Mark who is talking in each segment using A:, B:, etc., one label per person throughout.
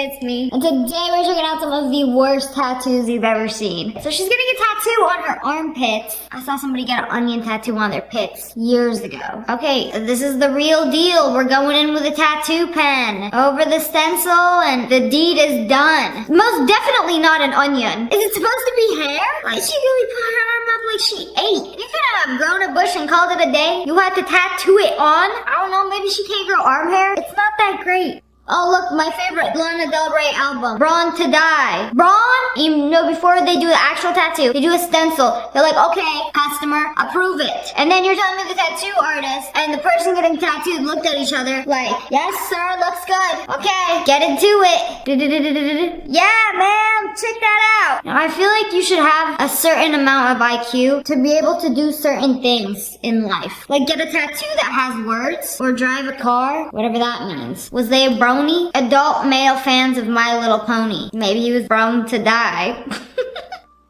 A: it's me. And today we're checking out some of the worst tattoos you've ever seen. So she's getting a tattoo on her armpits. I saw somebody get an onion tattoo on their pits years ago. Okay, this is the real deal. We're going in with a tattoo pen over the stencil and the deed is done. Most definitely not an onion. Is it supposed to be hair? Like she really put her arm up like she ate. You couldn't have grown a bush and called it a day. You had to tattoo it on. I don't know, maybe she can't grow arm hair. It's not that great. Oh look, my favorite Lana Del Rey album, Born to Die. Braun, you know, before they do the actual tattoo, they do a stencil. They're like, okay, customer, approve it. And then you're telling me the tattoo artist and the person getting tattooed looked at each other like, yes sir, looks good. Okay, get into it. Yeah, ma'am, check that out. Now, I feel like you should have a certain amount of IQ to be able to do certain things in life. Like get a tattoo that has words or drive a car, whatever that means. Was they a brony? Adult male fans of My Little Pony. Maybe he was born to die.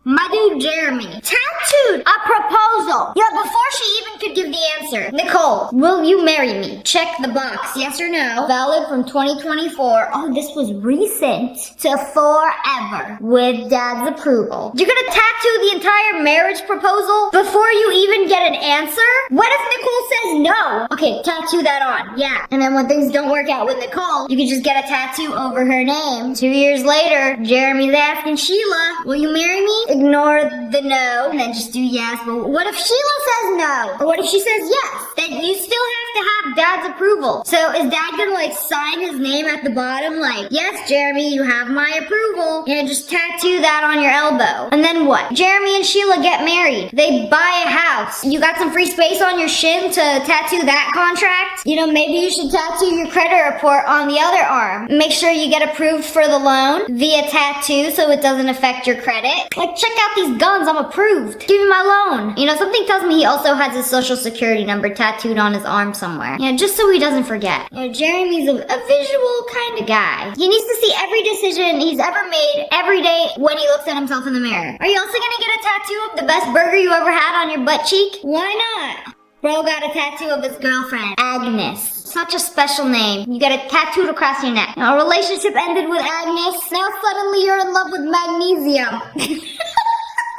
A: My dude Jeremy tattooed a proposal. Yeah, before she even could give the answer. Nicole, will you marry me? Check the box, yes or no. Valid from 2024. Oh, this was recent to forever with dad's approval. You're gonna tattoo the entire marriage proposal before you even get an answer? What if Nicole says no? Okay, tattoo that on, yeah. And then when things don't work out with Nicole, you can just get a tattoo over her name. 2 years later, Jeremy's asking Sheila, will you marry me? Ignore the no, and then just do yes. But what if Sheila says no? Or what if she says yes? Then you still have to have dad's approval. So is dad gonna like sign his name at the bottom like, yes, Jeremy, you have my approval. And just tattoo that on your elbow. And then what? Jeremy and Sheila get married. They buy a house. You got some free space on your shin to tattoo that contract? You know, maybe you should tattoo your credit report on the other arm. Make sure you get approved for the loan via tattoo so it doesn't affect your credit. Like, check out these guns, I'm approved. Give me my loan. You know, something tells me he also has his social security number tattooed on his arm somewhere. You know, just so he doesn't forget. You know, Jeremy's a visual kind of guy. He needs to see every decision he's ever made every day when he looks at himself in the mirror. Are you also gonna get a tattoo of the best burger you ever had on your butt cheek? Why not? Bro got a tattoo of his girlfriend, Agnes. Such a special name. You got it tattooed across your neck. Our relationship ended with Agnes. Now suddenly you're in love with magnesium.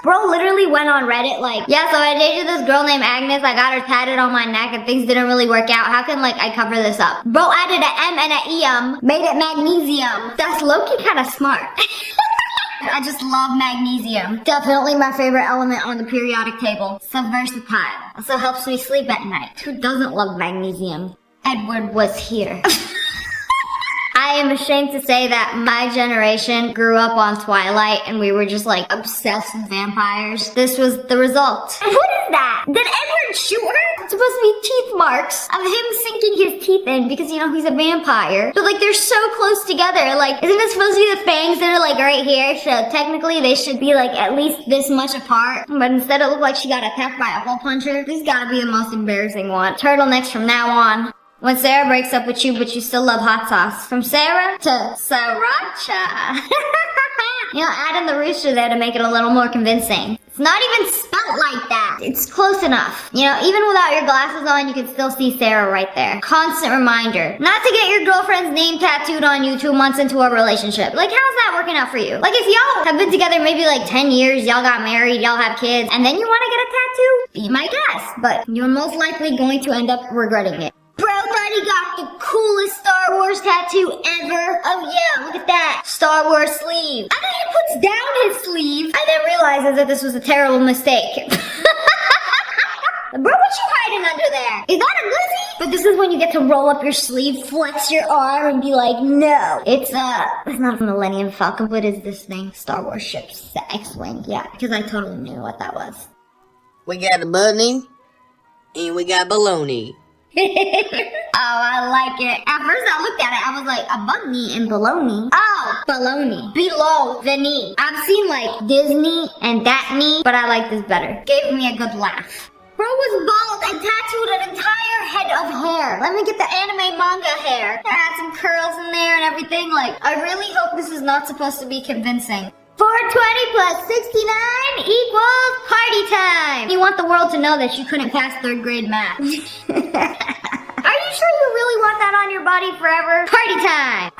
A: Bro literally went on Reddit like, yeah, so I dated this girl named Agnes. I got her tatted on my neck and things didn't really work out. How can like I cover this up? Bro added an M and an EM, made it magnesium. That's low-key kind of smart. I just love magnesium. Definitely my favorite element on the periodic table. So versatile. Also helps me sleep at night. Who doesn't love magnesium? Edward was here. I am ashamed to say that my generation grew up on Twilight and we were just like obsessed with vampires. This was the result. What is that? Did Edward shoot her? It's supposed to be teeth marks of him sinking his teeth in because, you know, he's a vampire. But like they're so close together. Like, isn't it supposed to be the fangs that are like right here? So technically they should be like at least this much apart. But instead it looked like she got attacked by a hole puncher. This gotta be the most embarrassing one. Turtlenecks from now on. When Sarah breaks up with you, but you still love hot sauce. From Sarah to Sriracha. You know, add in the rooster there to make it a little more convincing. It's not even spelt like that. It's close enough. You know, even without your glasses on, you can still see Sarah right there. Constant reminder. Not to get your girlfriend's name tattooed on you 2 months into a relationship. Like, how's that working out for you? Like, if y'all have been together maybe like 10 years, y'all got married, y'all have kids, and then you want to get a tattoo? Be my guest. But you're most likely going to end up regretting it. Bro thought he got the coolest Star Wars tattoo ever. Oh yeah, look at that. Star Wars sleeve. And then he puts down his sleeve and then realizes that this was a terrible mistake. Bro, what you hiding under there? Is that a glizzy? But this is when you get to roll up your sleeve, flex your arm, and be like, no. It's not a Millennium Falcon. What is this thing? Star Wars ships. The X-Wing. Yeah, because I totally knew what that was.
B: We got a bunny, and we got baloney.
A: Oh, I like it. At first I looked at it, I was like, a bunny and baloney. Oh, baloney. Below the knee. I've seen like Disney and that knee, but I like this better. Gave me a good laugh. Bro was bald and tattooed an entire head of hair. Let me get the anime manga hair. I had some curls in there and everything. Like, I really hope this is not supposed to be convincing. 420 plus 69 equals party time. You want the world to know that you couldn't pass 3rd grade math. Are you sure you really want that on your body forever? Party time.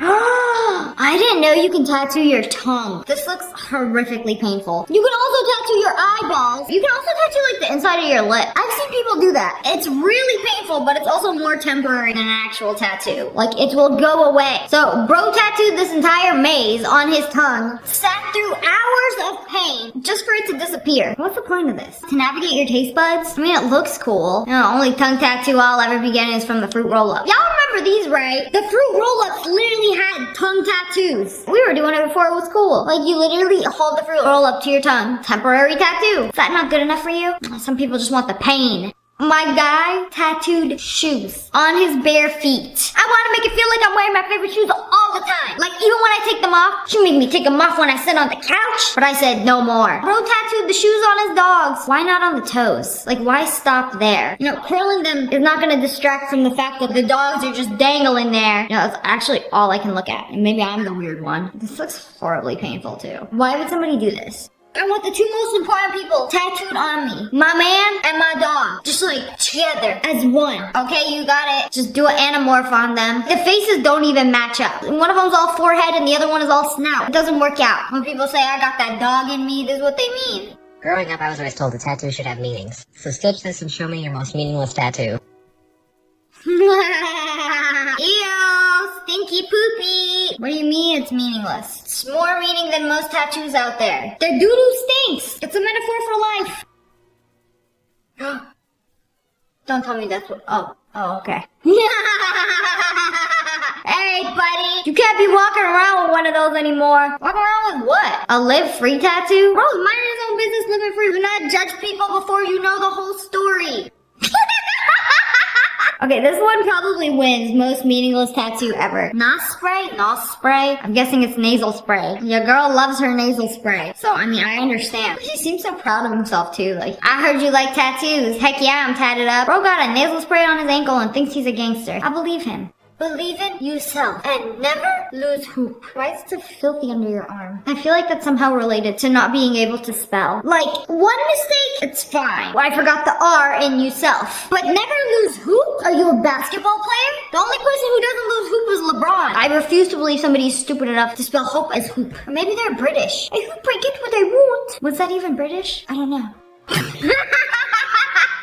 A: I I didn't know you can tattoo your tongue. This looks horrifically painful. You can also tattoo your eyeballs. You can also tattoo like the inside of your lip. I've seen people do that. It's really painful, but it's also more temporary than an actual tattoo. Like, it will go away. So, bro tattooed this entire maze on his tongue, sat through hours of pain just for it to disappear. What's the point of this? To navigate your taste buds? I mean, it looks cool. You know, only tongue tattoo I'll ever be getting is from the fruit roll-up. Y'all remember these, right? The fruit roll-ups literally had tongue tattoos. We were doing it before it was cool. Like, you literally hold the fruit roll-up to your tongue. Temporary tattoo. Is that not good enough for you? Some people just want the pain. My guy tattooed shoes on his bare feet. I want to make it feel like I'm wearing my favorite shoes all the time. Like, even when I take them off, she made me take them off when I sit on the couch. But I said no more. Bro tattooed the shoes on his dogs. Why not on the toes? Like, why stop there? You know, curling them is not going to distract from the fact that the dogs are just dangling there. You know, that's actually all I can look at. And maybe I'm the weird one. This looks horribly painful too. Why would somebody do this? I want the two most important people tattooed on me. My man and my dog. Just like together as one. Okay, you got it. Just do an anamorph on them. The faces don't even match up. One of them's all forehead and the other one is all snout. It doesn't work out. When people say I got that dog in me, this is what they mean.
C: Growing up, I was always told a tattoo should have meanings. So sketch this and show me your most meaningless tattoo.
A: Ew, stinky poopy. What do you mean it's meaningless? It's more meaning than most tattoos out there. Their doo-doo stinks. It's a metaphor for life. Don't tell me that's what, oh, okay. Hey, buddy, you can't be walking around with one of those anymore. Walking around with what? A live free tattoo? Bro's minding his own business, living free. Do not judge people before you know the whole story. Okay, this one probably wins most meaningless tattoo ever. Nos spray? Nos spray? I'm guessing it's nasal spray. Your girl loves her nasal spray. So, I mean, I understand. He seems so proud of himself, too. Like, I heard you like tattoos. Heck yeah, I'm tatted up. Bro got a nasal spray on his ankle and thinks he's a gangster. I believe him. Believe in yourself and never lose hope. Why is it so filthy under your arm? I feel like that's somehow related to not being able to spell. Like, one mistake, it's fine. Well, I forgot the R in yourself. But never lose hoop? Are you a basketball player? The only person who doesn't lose hoop is LeBron. I refuse to believe somebody's stupid enough to spell hope as hoop. Or maybe they're British. A hoop break get what they want. Was that even British? I don't know.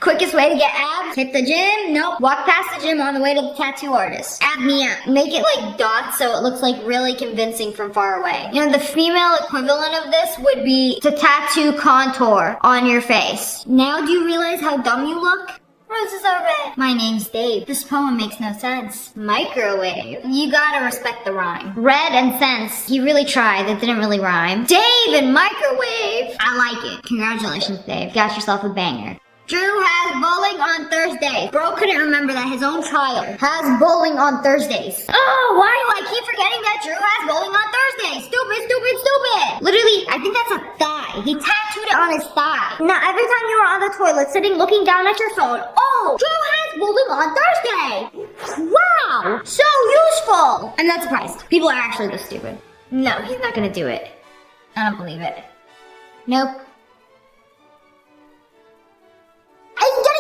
A: Quickest way to get abs? Hit the gym? Nope. Walk past the gym on the way to the tattoo artist. Ab me up. Make it like dots so it looks like really convincing from far away. You know, the female equivalent of this would be to tattoo contour on your face. Now do you realize how dumb you look? Roses are red. My name's Dave. This poem makes no sense. Microwave. You gotta respect the rhyme. Red and sense. He really tried. That didn't really rhyme. Dave and microwave. I like it. Congratulations, Dave. Got yourself a banger. Drew has bowling on Thursdays. Bro couldn't remember that his own child has bowling on Thursdays. Oh, why do I keep forgetting that Drew has bowling on Thursdays? Stupid, stupid, stupid. Literally, I think that's a thigh. He tattooed it on his thigh. Now, every time you were on the toilet sitting looking down at your phone, oh, Drew has bowling on Thursday. Wow, so useful. I'm not surprised. People are actually this stupid. No, he's not gonna do it. I don't believe it. Nope.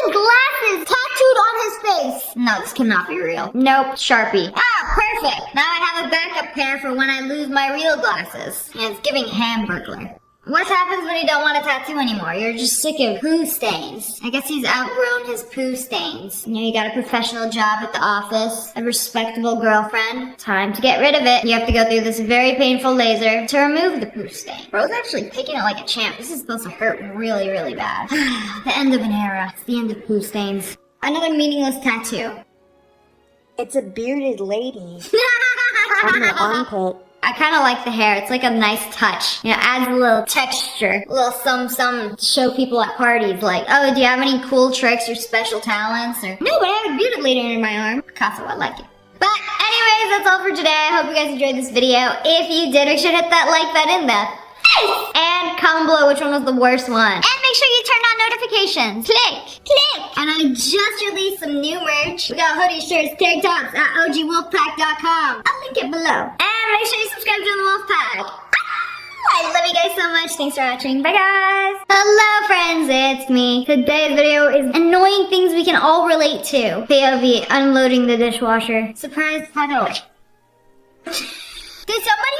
A: Glasses tattooed on his face. No, this cannot be real. Nope, Sharpie. Ah, perfect. Now I have a backup pair for when I lose my real glasses. And it's giving Hamburglar. What happens when you don't want a tattoo anymore? You're just sick of poo stains. I guess he's outgrown his poo stains. You know, you got a professional job at the office, a respectable girlfriend. Time to get rid of it. You have to go through this very painful laser to remove the poo stain. Bro's actually taking it like a champ. This is supposed to hurt really, really bad. The end of an era. It's the end of poo stains. Another meaningless tattoo.
D: It's a bearded lady on her armpit.
A: I kind of like the hair. It's like a nice touch. You know, adds a little texture. A little some to show people at parties. Like, oh, do you have any cool tricks or special talents? Or, no, but I have a bearded lady in my arm. Picasso, I like it. But anyways, that's all for today. I hope you guys enjoyed this video. If you did, make sure to hit that like button in the face. And comment below which one was the worst one. And make sure you turn on notifications. Click, click. And I just released some new merch. We got hoodie shirts, tank tops at ogwolfpack.com. I'll link it below. And make sure you subscribe to the Wolfpack. I love you guys so much. Thanks for watching. Bye, guys. Hello, friends. It's me. Today's video is annoying things we can all relate to. POV, unloading the dishwasher. Surprise puddle. Did somebody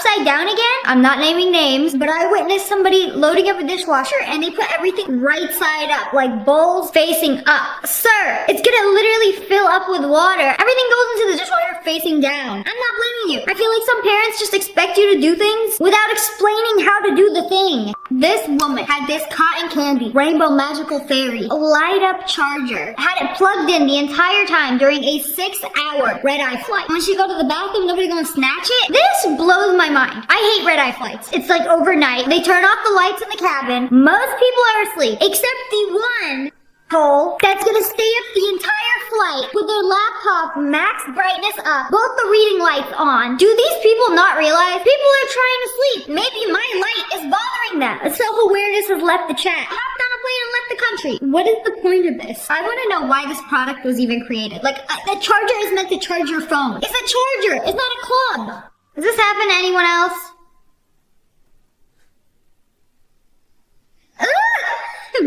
A: upside down again. I'm not naming names, but I witnessed somebody loading up a dishwasher and they put everything right side up, like bowls facing up. Sir, it's gonna literally fill up with water. Everything goes into the dishwasher facing down. I'm not blaming you. I feel like some parents just expect you to do things without explaining how to do the thing. This woman had this cotton candy, rainbow magical fairy, light up charger, had it plugged in the entire time during a 6-hour red-eye flight. When she go to the bathroom, nobody gonna snatch it? This blows my mind. I hate red-eye flights. It's like overnight. They turn off the lights in the cabin. Most people are asleep, except the one hole that's gonna stay up the entire flight with their laptop max brightness up, both the reading lights on. Do these people not realize people are trying to sleep? Maybe my light is bothering them. Self-awareness has left the chat. Hopped on a plane and left the country. What is the point of this? I want to know why this product was even created. Like, the charger is meant to charge your phone. It's a charger. It's not a club. Does this happen to anyone else?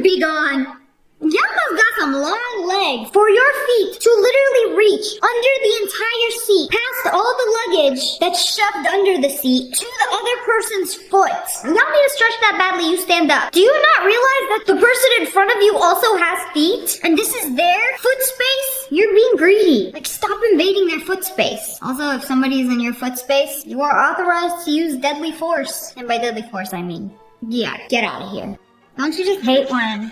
A: Be gone. Yama's got some long legs for your feet to literally reach under the entire seat, past all the luggage that's shoved under the seat to the other person's foot. Y'all need to stretch that badly, you stand up. Do you not realize that the person in front of you also has feet? And this is their foot space? You're being greedy. Like, stop invading their foot space. Also, if somebody's in your foot space, you are authorized to use deadly force. And by deadly force, I mean, yeah, get out of here. Don't you just hate when...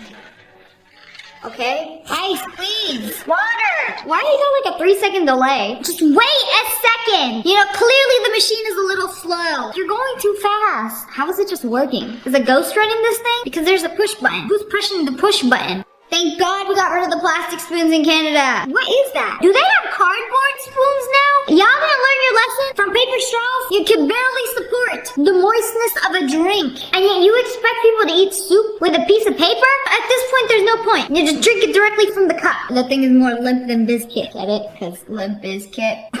A: Okay? Ice, please! Water! Why do you got like a 3-second delay? Just wait a second! You know, clearly the machine is a little slow. You're going too fast. How is it just working? Is a ghost running this thing? Because there's a push button. Who's pushing the push button? Thank God we got rid of the plastic spoons in Canada. What is that? Do they have cardboard spoons now? Y'all didn't learn your lesson from paper straws? You can barely support the moistness of a drink. And yet you expect people to eat soup with a piece of paper? At this point, there's no point. You just drink it directly from the cup. The thing is more limp than Bizkit. Get it? Because limp Bizkit.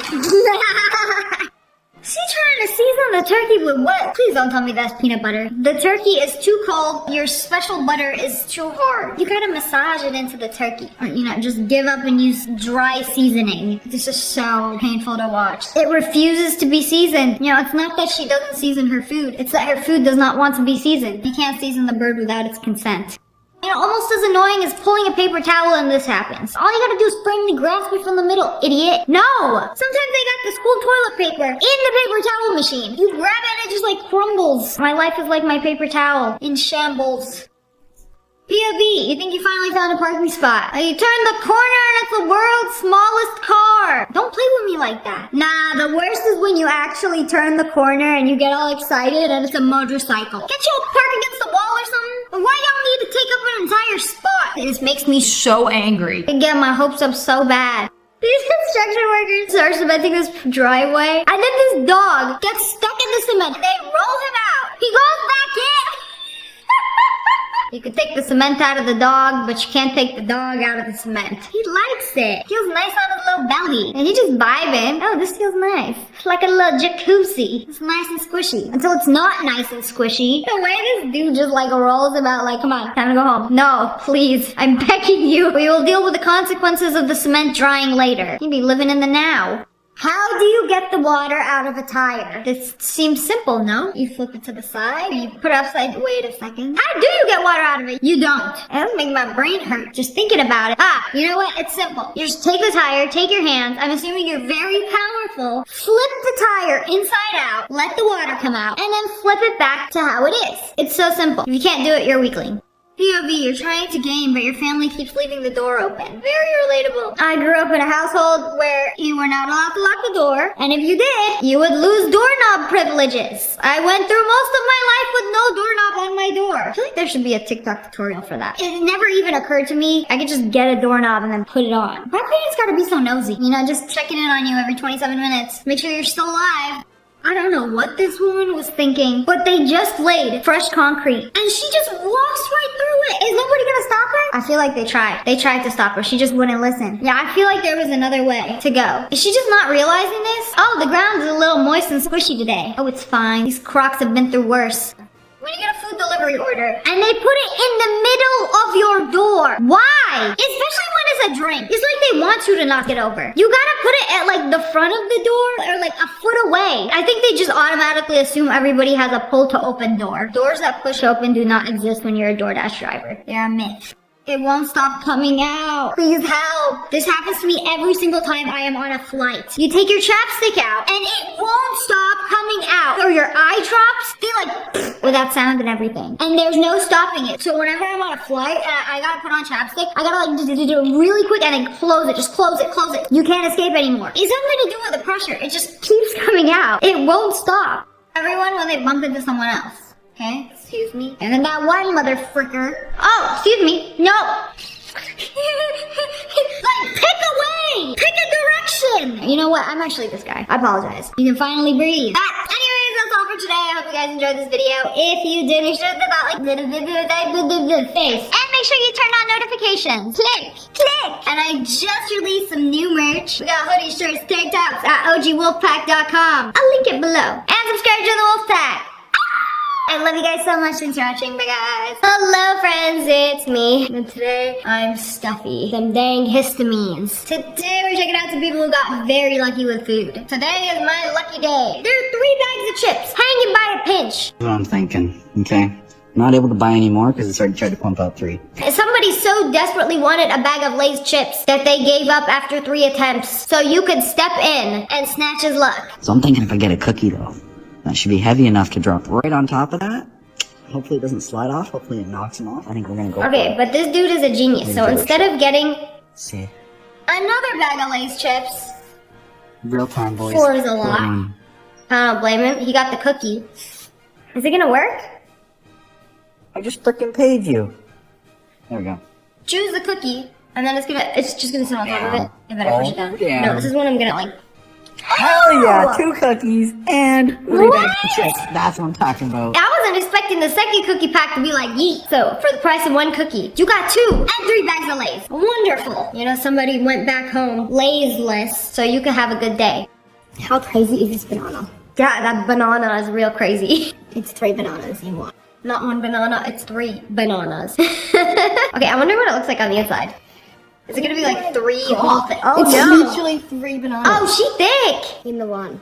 A: Is he trying to season the turkey with what? Please don't tell me that's peanut butter. The turkey is too cold. Your special butter is too hard. You gotta massage it into the turkey. Or, you know, just give up and use dry seasoning. This is so painful to watch. It refuses to be seasoned. You know, it's not that she doesn't season her food. It's that her food does not want to be seasoned. You can't season the bird without its consent. You know, almost as annoying as pulling a paper towel and this happens. All you gotta do is firmly grasp it from the middle, idiot. No! Sometimes they got the school toilet paper in the paper towel machine. You grab it and it just like crumbles. My life is like my paper towel. In shambles. POV, you think you finally found a parking spot. You turn the corner and it's the world's smallest car. Don't play with me like that. Nah, the worst is when you actually turn the corner and you get all excited and it's a motorcycle. Can't you park against the wall or something? Why y'all need to take up an entire spot? This makes me so angry. I get my hopes up so bad. These construction workers are cementing this driveway, and then this dog gets stuck in the cement. They roll him out. He goes back in. You could take the cement out of the dog, but you can't take the dog out of the cement. He likes it. Feels nice on his little belly. And he just vibing. Oh, this feels nice. It's like a little jacuzzi. It's nice and squishy. Until it's not nice and squishy. The way this dude just like rolls about like, come on, time to go home. No, please. I'm begging you. We will deal with the consequences of the cement drying later. You'd be living in the now. How do you get the water out of a tire? This seems simple, no? You flip it to the side, you put it upside, wait a second. How do you get water out of it? You don't. It doesn't make my brain hurt just thinking about it. You know what? It's simple. You just take the tire, take your hands, I'm assuming you're very powerful, flip the tire inside out, let the water come out, and then flip it back to how it is. It's so simple. If you can't do it, you're a weakling. POV, you're trying to game, but your family keeps leaving the door open. Very relatable. I grew up in a household where you were not allowed to lock the door, and if you did, you would lose doorknob privileges. I went through most of my life with no doorknob on my door. I feel like there should be a TikTok tutorial for that. It never even occurred to me I could just get a doorknob and then put it on. My parents gotta be so nosy. You know, just checking in on you every 27 minutes. Make sure you're still alive. I don't know what this woman was thinking, but they just laid fresh concrete, and she just walks right through it. Is nobody gonna stop her? I feel like they tried. They tried to stop her. She just wouldn't listen. Yeah, I feel like there was another way to go. Is she just not realizing this? Oh, the ground is a little moist and squishy today. Oh, it's fine. These Crocs have been through worse. when you get a food delivery order and they put it in the middle of your door. Why? Especially when it's a drink. It's like they want you to knock it over. You gotta put it at like the front of the door or like a foot away. I think they just automatically assume everybody has a pull to open door. Doors that push open do not exist when you're a DoorDash driver. They're a myth. It won't stop coming out. Please help. This happens to me every single time I am on a flight. You take your chapstick out and it won't stop coming out. Or your eye drops, they like with that sound and everything. And there's no stopping it. So whenever I'm on a flight and I gotta put on chapstick, I gotta like do it really quick and then close it. Just close it. You can't escape anymore. It's something to do with the pressure. It just keeps coming out. It won't stop. Everyone when they bump into someone else. Okay, excuse me. And then that one mother fricker. Oh, excuse me. No. Like, pick a way. Pick a direction. You know what? I'm actually this guy. I apologize. You can finally breathe. Anyways, that's all for today. I hope you guys enjoyed this video. If you did, make sure to hit that like face. And make sure you turn on notifications. Click. And I just released some new merch. We got hoodies, shirts, tank tops at ogwolfpack.com. I'll link it below. And subscribe to the Wolfpack. I love you guys so much. Thanks for watching. Bye, guys. Hello, friends. It's me. And today, I'm stuffy. Some dang histamines. Today, we're checking out some people who got very lucky with food. Today is my lucky day. There are 3 bags of chips hanging by a pinch.
E: That's what I'm thinking, okay? I'm not able to buy any more because it's already tried to pump out 3.
A: Somebody so desperately wanted a bag of Lay's chips that they gave up after 3 attempts. So you could step in and snatch his luck.
E: So I'm thinking if I get a cookie, though, that should be heavy enough to drop right on top of that. Hopefully it doesn't slide off. Hopefully it knocks him off. I think we're gonna go.
A: Okay, but this dude is a genius. So instead of getting
E: see
A: another bag of Lay's chips,
E: real time, boys.
A: 4 is a lot. I don't blame him. He got the cookie. Is it gonna work?
E: I just freaking paid you. There we go.
A: Choose the cookie, and then it's just gonna sit on top of it. I better push it down.
E: damn.
A: No, this is when I'm gonna like.
E: Hell yeah! 2 cookies and 3 bags of chips. That's what I'm talking about.
A: I wasn't expecting the second cookie pack to be like yeet. So for the price of 1 cookie, you got 2 and 3 bags of Lay's. Wonderful. You know, somebody went back home Lay's-less, so you can have a good day. How crazy is this banana? Yeah, that banana is real crazy. It's 3 bananas in one. Not 1 banana, it's 3 bananas. Okay, I wonder what it looks like on the inside. Is it gonna be like 3 whole things?
D: Oh,
A: It's
D: no.
A: literally 3 bananas. Oh, she thick!
D: In the one.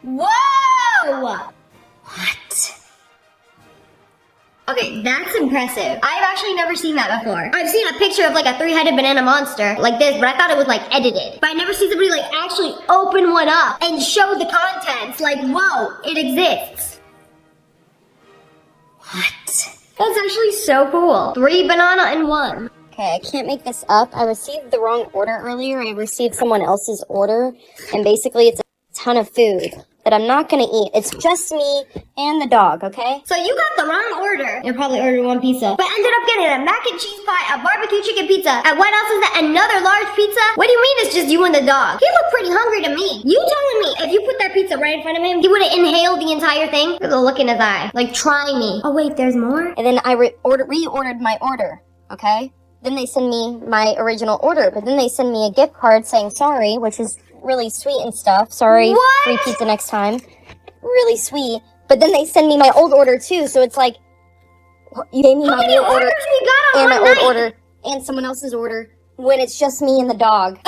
A: Whoa! What? Okay, that's impressive. I've actually never seen that before. I've seen a picture of like a 3-headed banana monster like this, but I thought it was like edited. But I never seen somebody like actually open one up and show the contents. Like, whoa, it exists. What? That's actually so cool. 3 banana in 1.
F: Okay, I can't make this up. I received the wrong order earlier. I received someone else's order, and basically it's a ton of food that I'm not gonna eat. It's just me and the dog, okay?
A: So you got the wrong order. You probably ordered 1 pizza, but ended up getting a mac and cheese pie, a barbecue chicken pizza, and what else is that? Another large pizza? What do you mean it's just you and the dog? He looked pretty hungry to me. You telling me if you put that pizza right in front of him, he would have inhaled the entire thing? Look at the look in his eye. Like, try me. Oh wait, there's more?
F: And then I reordered my order, okay? Then they send me my original order, but then they send me a gift card saying sorry, which is really sweet and stuff. Sorry,
A: What?
F: free pizza next time. Really sweet. But then they send me my old order too, so it's like, you gave me
A: How
F: my
A: many
F: new order
A: orders we got on
F: and my
A: one
F: old
A: night?
F: order and someone else's order when it's just me and the dog.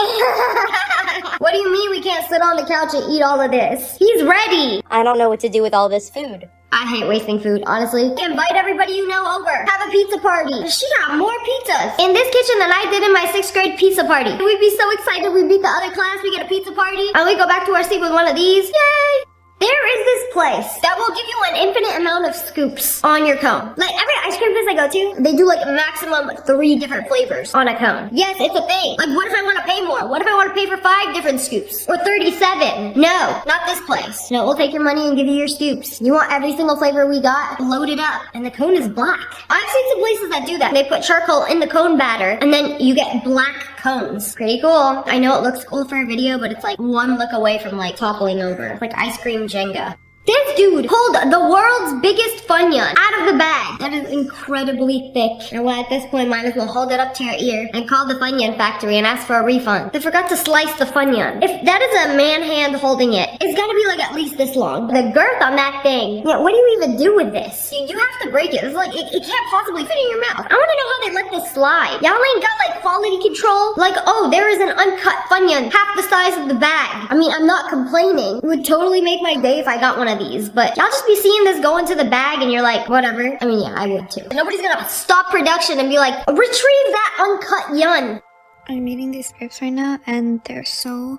A: What do you mean we can't sit on the couch and eat all of this? He's ready.
F: I don't know what to do with all this food.
A: I hate wasting food, honestly. Invite everybody you know over. Have a pizza party. She got more pizzas in this kitchen than I did in my 6th grade pizza party. We'd be so excited we beat the other class, we get a pizza party, and we go back to our seat with one of these. Yay! There is this place that will give you an infinite amount of scoops on your cone. Like every ice cream place I go to, they do like maximum 3 different flavors on a cone. Yes, it's a thing. Like what if I want to pay more? What if I want to pay for 5 different scoops? Or 37? No, not this place. No, we'll take your money and give you your scoops. You want every single flavor we got loaded up, and the cone is black. I've seen some places that do that. They put charcoal in the cone batter, and then you get black cones. Pretty cool. I know it looks cool for a video, but it's like 1 look away from like toppling over. It's like ice cream Jenga. This dude pulled the world's biggest Funyun out of the bag. That is incredibly thick. And well, at this point, might as well hold it up to your ear and call the Funyun factory and ask for a refund. They forgot to slice the Funyun. If that is a man hand holding it, it's gotta be like at least this long. The girth on that thing. Yeah, what do you even do with this? You have to break it. It's like, it can't possibly fit in your mouth. I wanna know how they let this slide. Y'all ain't got like quality control? Like, oh, there is an uncut Funyun, half the size of the bag. I mean, I'm not complaining. It would totally make my day if I got one of these, but y'all just be seeing this go into the bag and you're like, whatever. I mean, yeah, I would too. Nobody's gonna stop production and be like, retrieve that uncut yun.
G: I'm eating these grapes right now, and they're so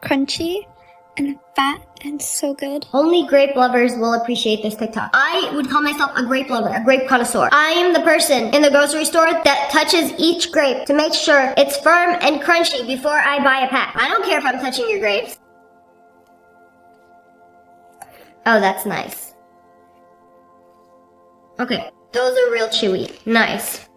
G: crunchy and fat and so good.
A: Only grape lovers will appreciate this TikTok. I would call myself a grape lover, a grape connoisseur. I am the person in the grocery store that touches each grape to make sure it's firm and crunchy before I buy a pack. I don't care if I'm touching your grapes. Oh, that's nice. Okay, those are real chewy. Nice.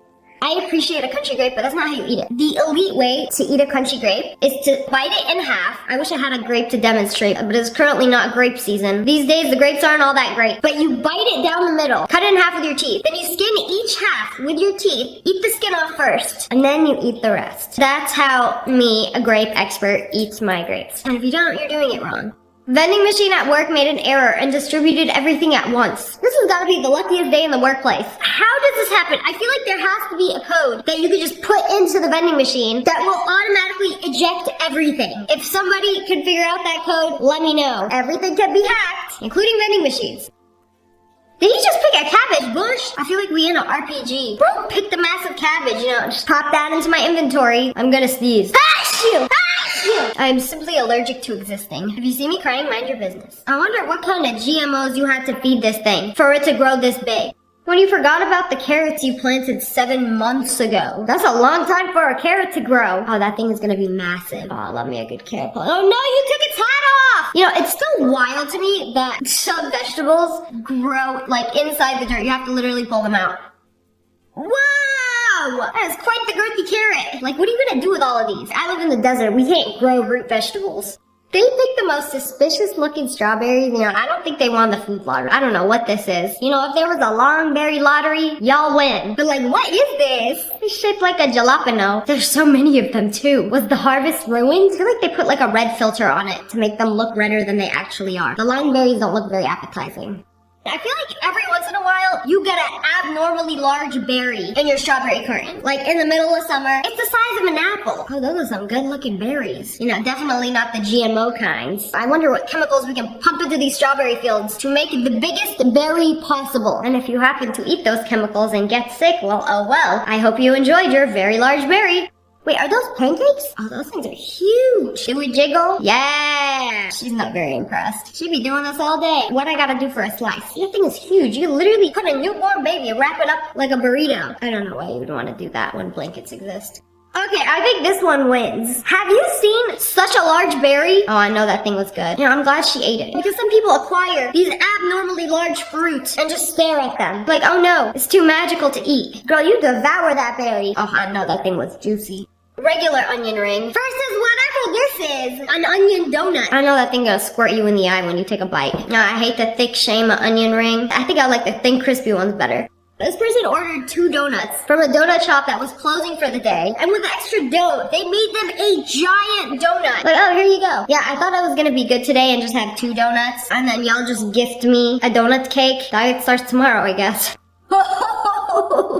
A: I appreciate a crunchy grape, but that's not how you eat it. The elite way to eat a crunchy grape is to bite it in half. I wish I had a grape to demonstrate, but it's currently not grape season. These days, the grapes aren't all that great. But you bite it down the middle, cut it in half with your teeth. Then you skin each half with your teeth, eat the skin off first, and then you eat the rest. That's how me, a grape expert, eats my grapes. And if you don't, you're doing it wrong. Vending machine at work made an error and distributed everything at once. This has got to be the luckiest day in the workplace. How does this happen? I feel like there has to be a code that you could just put into the vending machine that will automatically eject everything. If somebody can figure out that code, let me know. Everything can be hacked, including vending machines. Did he just pick a cabbage bush? I feel like we in an RPG. Bro, pick the massive cabbage, just pop that into my inventory. I'm gonna sneeze. Achoo! Achoo! I'm simply allergic to existing. If you see me crying, mind your business. I wonder what kind of GMOs you had to feed this thing for it to grow this big. When you forgot about the carrots you planted 7 months ago. That's a long time for a carrot to grow. Oh, that thing is gonna be massive. Oh, I love me a good carrot plant. Oh no, you took its hat off! It's still wild to me that some vegetables grow like inside the dirt. You have to literally pull them out. Wow! That is quite the girthy carrot. Like, what are you gonna do with all of these? I live in the desert. We can't grow root vegetables. They picked the most suspicious looking strawberries. I don't think they won the food lottery. I don't know what this is. If there was a long berry lottery, y'all win. But like, what is this? It's shaped like a jalapeno. There's so many of them too. Was the harvest ruined? I feel like they put like a red filter on it to make them look redder than they actually are. The long berries don't look very appetizing. I feel like every once in a while, you get an abnormally large berry in your strawberry carton. Like in the middle of summer, it's the size of an apple. Oh, those are some good looking berries. Definitely not the GMO kinds. I wonder what chemicals we can pump into these strawberry fields to make the biggest berry possible. And if you happen to eat those chemicals and get sick, well, oh well. I hope you enjoyed your very large berry. Wait, are those pancakes? Oh, those things are huge. Should we jiggle? Yeah. She's not very impressed. She'd be doing this all day. What I gotta do for a slice? That thing is huge. You can literally put a newborn baby and wrap it up like a burrito. I don't know why you would want to do that when blankets exist. Okay, I think this one wins. Have you seen such a large berry? Oh, I know that thing was good. I'm glad she ate it. Because some people acquire these abnormally large fruits and just stare at them. Like, oh no, it's too magical to eat. Girl, you devour that berry. Oh, I know that thing was juicy. Regular onion ring versus whatever this is, an onion donut. I know that thing gonna squirt you in the eye when you take a bite. No, I hate the thick shame of onion ring. I think I like the thin crispy ones better. This person ordered 2 donuts from a donut shop that was closing for the day. And with extra dough, they made them a giant donut. Like, oh, here you go. Yeah, I thought I was gonna be good today and just have 2 donuts. And then y'all just gift me a donut cake. Diet starts tomorrow, I guess.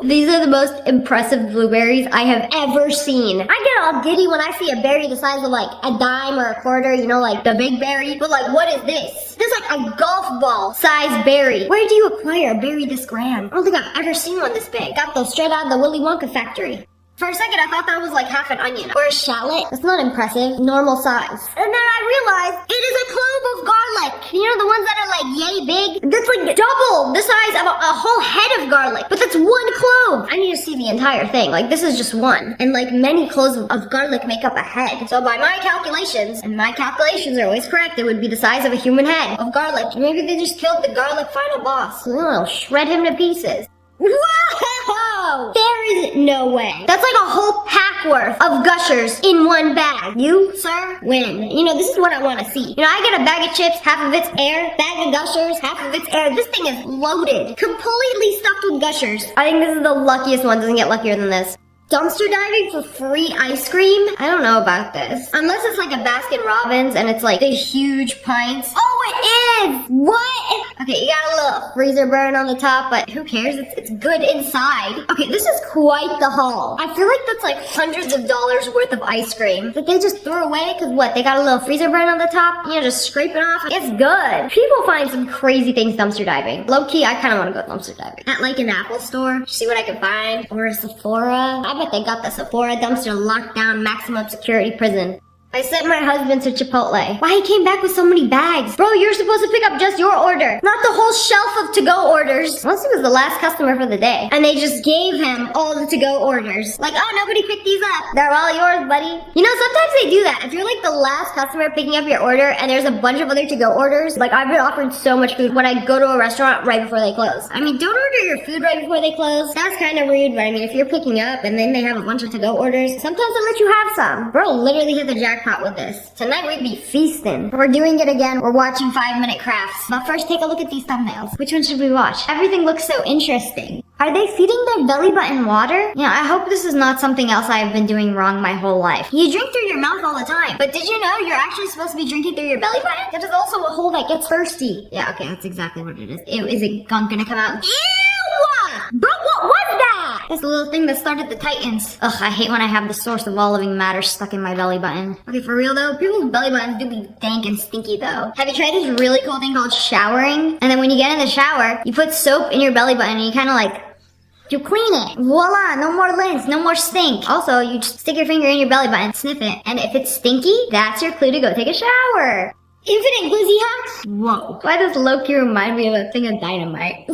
A: These are the most impressive blueberries I have ever seen. I get all giddy when I see a berry the size of like a dime or a quarter, like the big berry. But like, what is this? This is like a golf ball size berry. Where do you acquire a berry this grand? I don't think I've ever seen one this big. Got those straight out of the Willy Wonka factory. For a second, I thought that was like half an onion. Or a shallot. That's not impressive. Normal size. And then I realized it is a clove of garlic. The ones that are like yay big? That's like double the size of a whole head of garlic. But that's 1 clove. I need to see the entire thing. Like, this is just one. And like many cloves of garlic make up a head. So by my calculations, and my calculations are always correct, it would be the size of a human head of garlic. Maybe they just killed the garlic final boss. They'll shred him to pieces. Whoa! There is no way. That's like a whole pack worth of Gushers in one bag. You, sir, win. You know, this is what I want to see. You know, I get a bag of chips, half of it's air, bag of Gushers, half of it's air. This thing is loaded, completely stuffed with Gushers. I think this is the luckiest one. Doesn't get luckier than this. Dumpster diving for free ice cream? I don't know about this. Unless it's like a Baskin Robbins and it's like the huge pints. Oh, it is! What? Okay, you got a little freezer burn on the top, but who cares? It's good inside. Okay, this is quite the haul. I feel like that's like hundreds of dollars worth of ice cream that they just threw away because what? They got a little freezer burn on the top? You know, just scrape it off. It's good. People find some crazy things dumpster diving. Low key, I kind of want to go dumpster diving. At like an Apple store, see what I can find. Or a Sephora. I bet they got the Sephora dumpster locked down maximum security prison. I sent my husband to Chipotle. Why he came back with so many bags? Bro, you're supposed to pick up just your order, not the whole shelf of to-go orders. Unless he was the last customer for the day. And they just gave him all the to-go orders. Like, oh, nobody picked these up. They're all yours, buddy. You know, sometimes they do that. If you're like the last customer picking up your order and there's a bunch of other to-go orders, like I've been offered so much food when I go to a restaurant right before they close. I mean, don't order your food right before they close. That's kind of rude, but I mean, if you're picking up and then they have a bunch of to-go orders, sometimes they'll let you have some. Bro, literally hit the jackpot with this. Tonight we'd be feasting. We're doing it again. We're watching 5-minute crafts. But first, take a look at these thumbnails. Which one should we watch? Everything looks so interesting. Are they feeding their belly button water? Yeah, I hope this is not something else I've been doing wrong my whole life. You drink through your mouth all the time. But did you know you're actually supposed to be drinking through your belly button? That is also a hole that gets thirsty. Yeah, okay, that's exactly what it is. Ew, is it gunk gonna come out? Ew! Bro, what was that? That's the little thing that started the Titans. Ugh, I hate when I have the source of all living matter stuck in my belly button. Okay, for real though, people's belly buttons do be dank and stinky though. Have you tried this really cool thing called showering? And then when you get in the shower, you put soap in your belly button and you kind of like, you clean it. Voila, no more lint, no more stink. Also, you just stick your finger in your belly button, sniff it, and if it's stinky, that's your clue to go take a shower. Infinite glizzy hacks? Whoa. Why does Loki remind me of a thing of dynamite?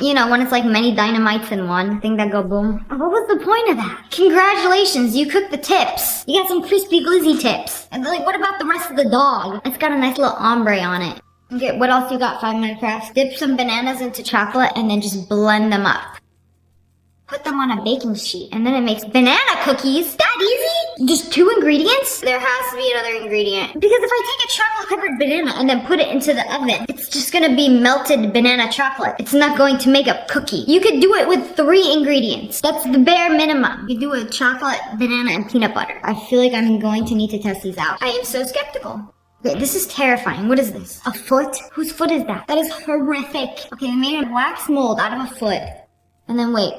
A: You know, when it's like many dynamites in one thing that go boom. Oh, what was the point of that? Congratulations, you cooked the tips. You got some crispy glizzy tips. And like, what about the rest of the dog? It's got a nice little ombre on it. Okay, what else you got, 5-minute crafts? Dip some bananas into chocolate and then just blend them up. Put them on a baking sheet and then it makes banana cookies. That easy? Just 2 ingredients? There has to be another ingredient. Because if I take a chocolate covered banana and then put it into the oven, it's just gonna be melted banana chocolate. It's not going to make a cookie. You could do it with 3 ingredients. That's the bare minimum. You do a chocolate, banana, and peanut butter. I feel like I'm going to need to test these out. I am so skeptical. Okay, this is terrifying. What is this? A foot? Whose foot is that? That is horrific. Okay, we made a wax mold out of a foot. And then wait.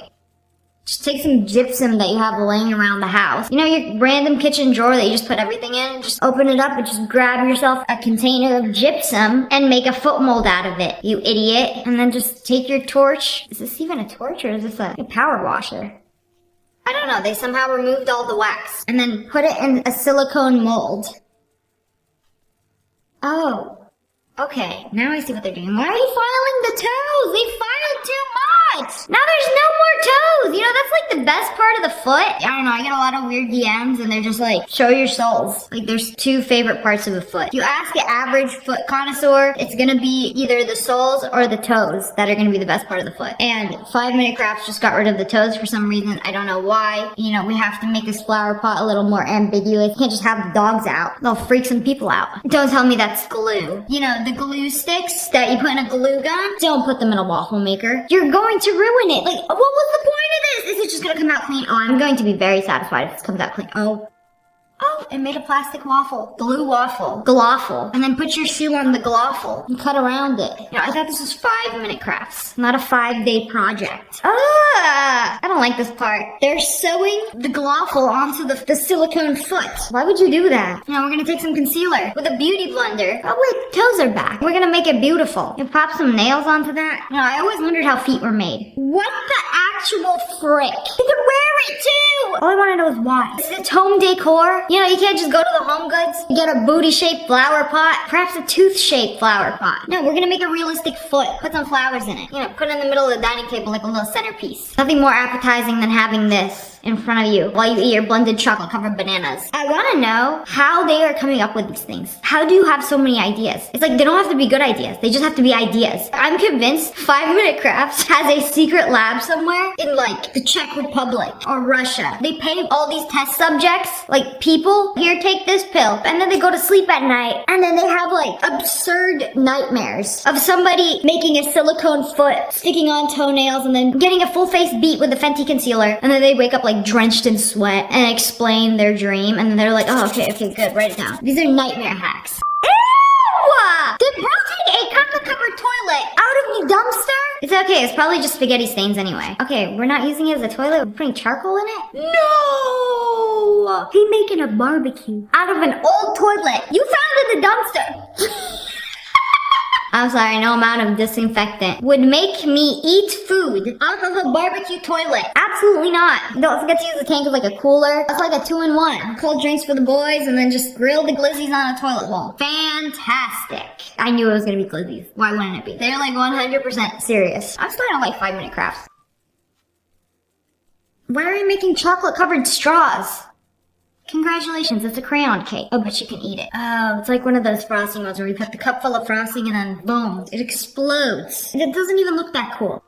A: Just take some gypsum that you have laying around the house. You know your random kitchen drawer that you just put everything in? Just open it up and just grab yourself a container of gypsum and make a foot mold out of it, you idiot. And then just take your torch. Is this even a torch or is this a power washer? I don't know. They somehow removed all the wax. And then put it in a silicone mold. Oh. Okay, now I see what they're doing. Why are you filing the toes? They filed too much! Now there's no more toes! You know, that's like the best part of the foot. I don't know, I get a lot of weird DMs and they're just like, show your soles. Like there's 2 favorite parts of the foot. If you ask an average foot connoisseur, it's gonna be either the soles or the toes that are gonna be the best part of the foot. And 5-minute crafts just got rid of the toes for some reason. I don't know why. You know, we have to make this flower pot a little more ambiguous. You can't just have the dogs out. They'll freak some people out. Don't tell me that's glue. You know, the glue sticks that you put in a glue gun, don't put them in a waffle maker. You're going to ruin it. Like, what was the point of this? Is it just gonna come out clean? Oh, I'm going to be very satisfied if this comes out clean. Oh, it made a plastic waffle. Glue waffle. Glawful. And then put your shoe on the glawful and cut around it. You know, I thought this was 5-minute crafts, not a 5-day project. I don't like this part. They're sewing the glawful onto the silicone foot. Why would you do that? You know, we're gonna take some concealer with a beauty blender. Oh wait, toes are back. We're gonna make it beautiful. You pop some nails onto that. You know, I always wondered how feet were made. What the actual frick? You could wear it too! All I wanna know is why. Is it home decor? You know, you can't just go to the Home Goods and get a booty-shaped flower pot, perhaps a tooth-shaped flower pot. No, we're gonna make a realistic foot. Put some flowers in it. You know, put it in the middle of the dining table like a little centerpiece. Nothing more appetizing than having this. in front of you while you eat your blended chocolate covered bananas. I want to know how they are coming up with these things. How do you have so many ideas? It's like they don't have to be good ideas. They just have to be ideas. I'm convinced 5 Minute Crafts has a secret lab somewhere in like the Czech Republic or Russia. They pay all these test subjects, like people, here, take this pill. And then they go to sleep at night. And then they have like absurd nightmares of somebody making a silicone foot, sticking on toenails, and then getting a full face beat with a Fenty concealer. And then they wake up like drenched in sweat and explain their dream. And then they're like, oh, okay, good, write it down. These are nightmare hacks. Ew! Did bro take a chocolate-covered toilet out of the dumpster? It's okay, it's probably just spaghetti stains anyway. Okay, we're not using it as a toilet, we're putting charcoal in it? No! He making a barbecue out of an old toilet you found in the dumpster. I'm sorry, no amount of disinfectant would make me eat food out of a barbecue toilet. Absolutely not. Don't forget to use the tank as like a cooler. It's like a 2-in-1. Cold drinks for the boys and then just grill the glizzies on a toilet bowl. Fantastic. I knew it was gonna be glizzies. Why wouldn't it be? They're like 100% serious. I'm starting to like 5 Minute Crafts. Why are you making chocolate covered straws? Congratulations, it's a crayon cake. Oh, but you can eat it. Oh, it's like one of those frosting ones where you put the cup full of frosting and then boom, it explodes. It doesn't even look that cool.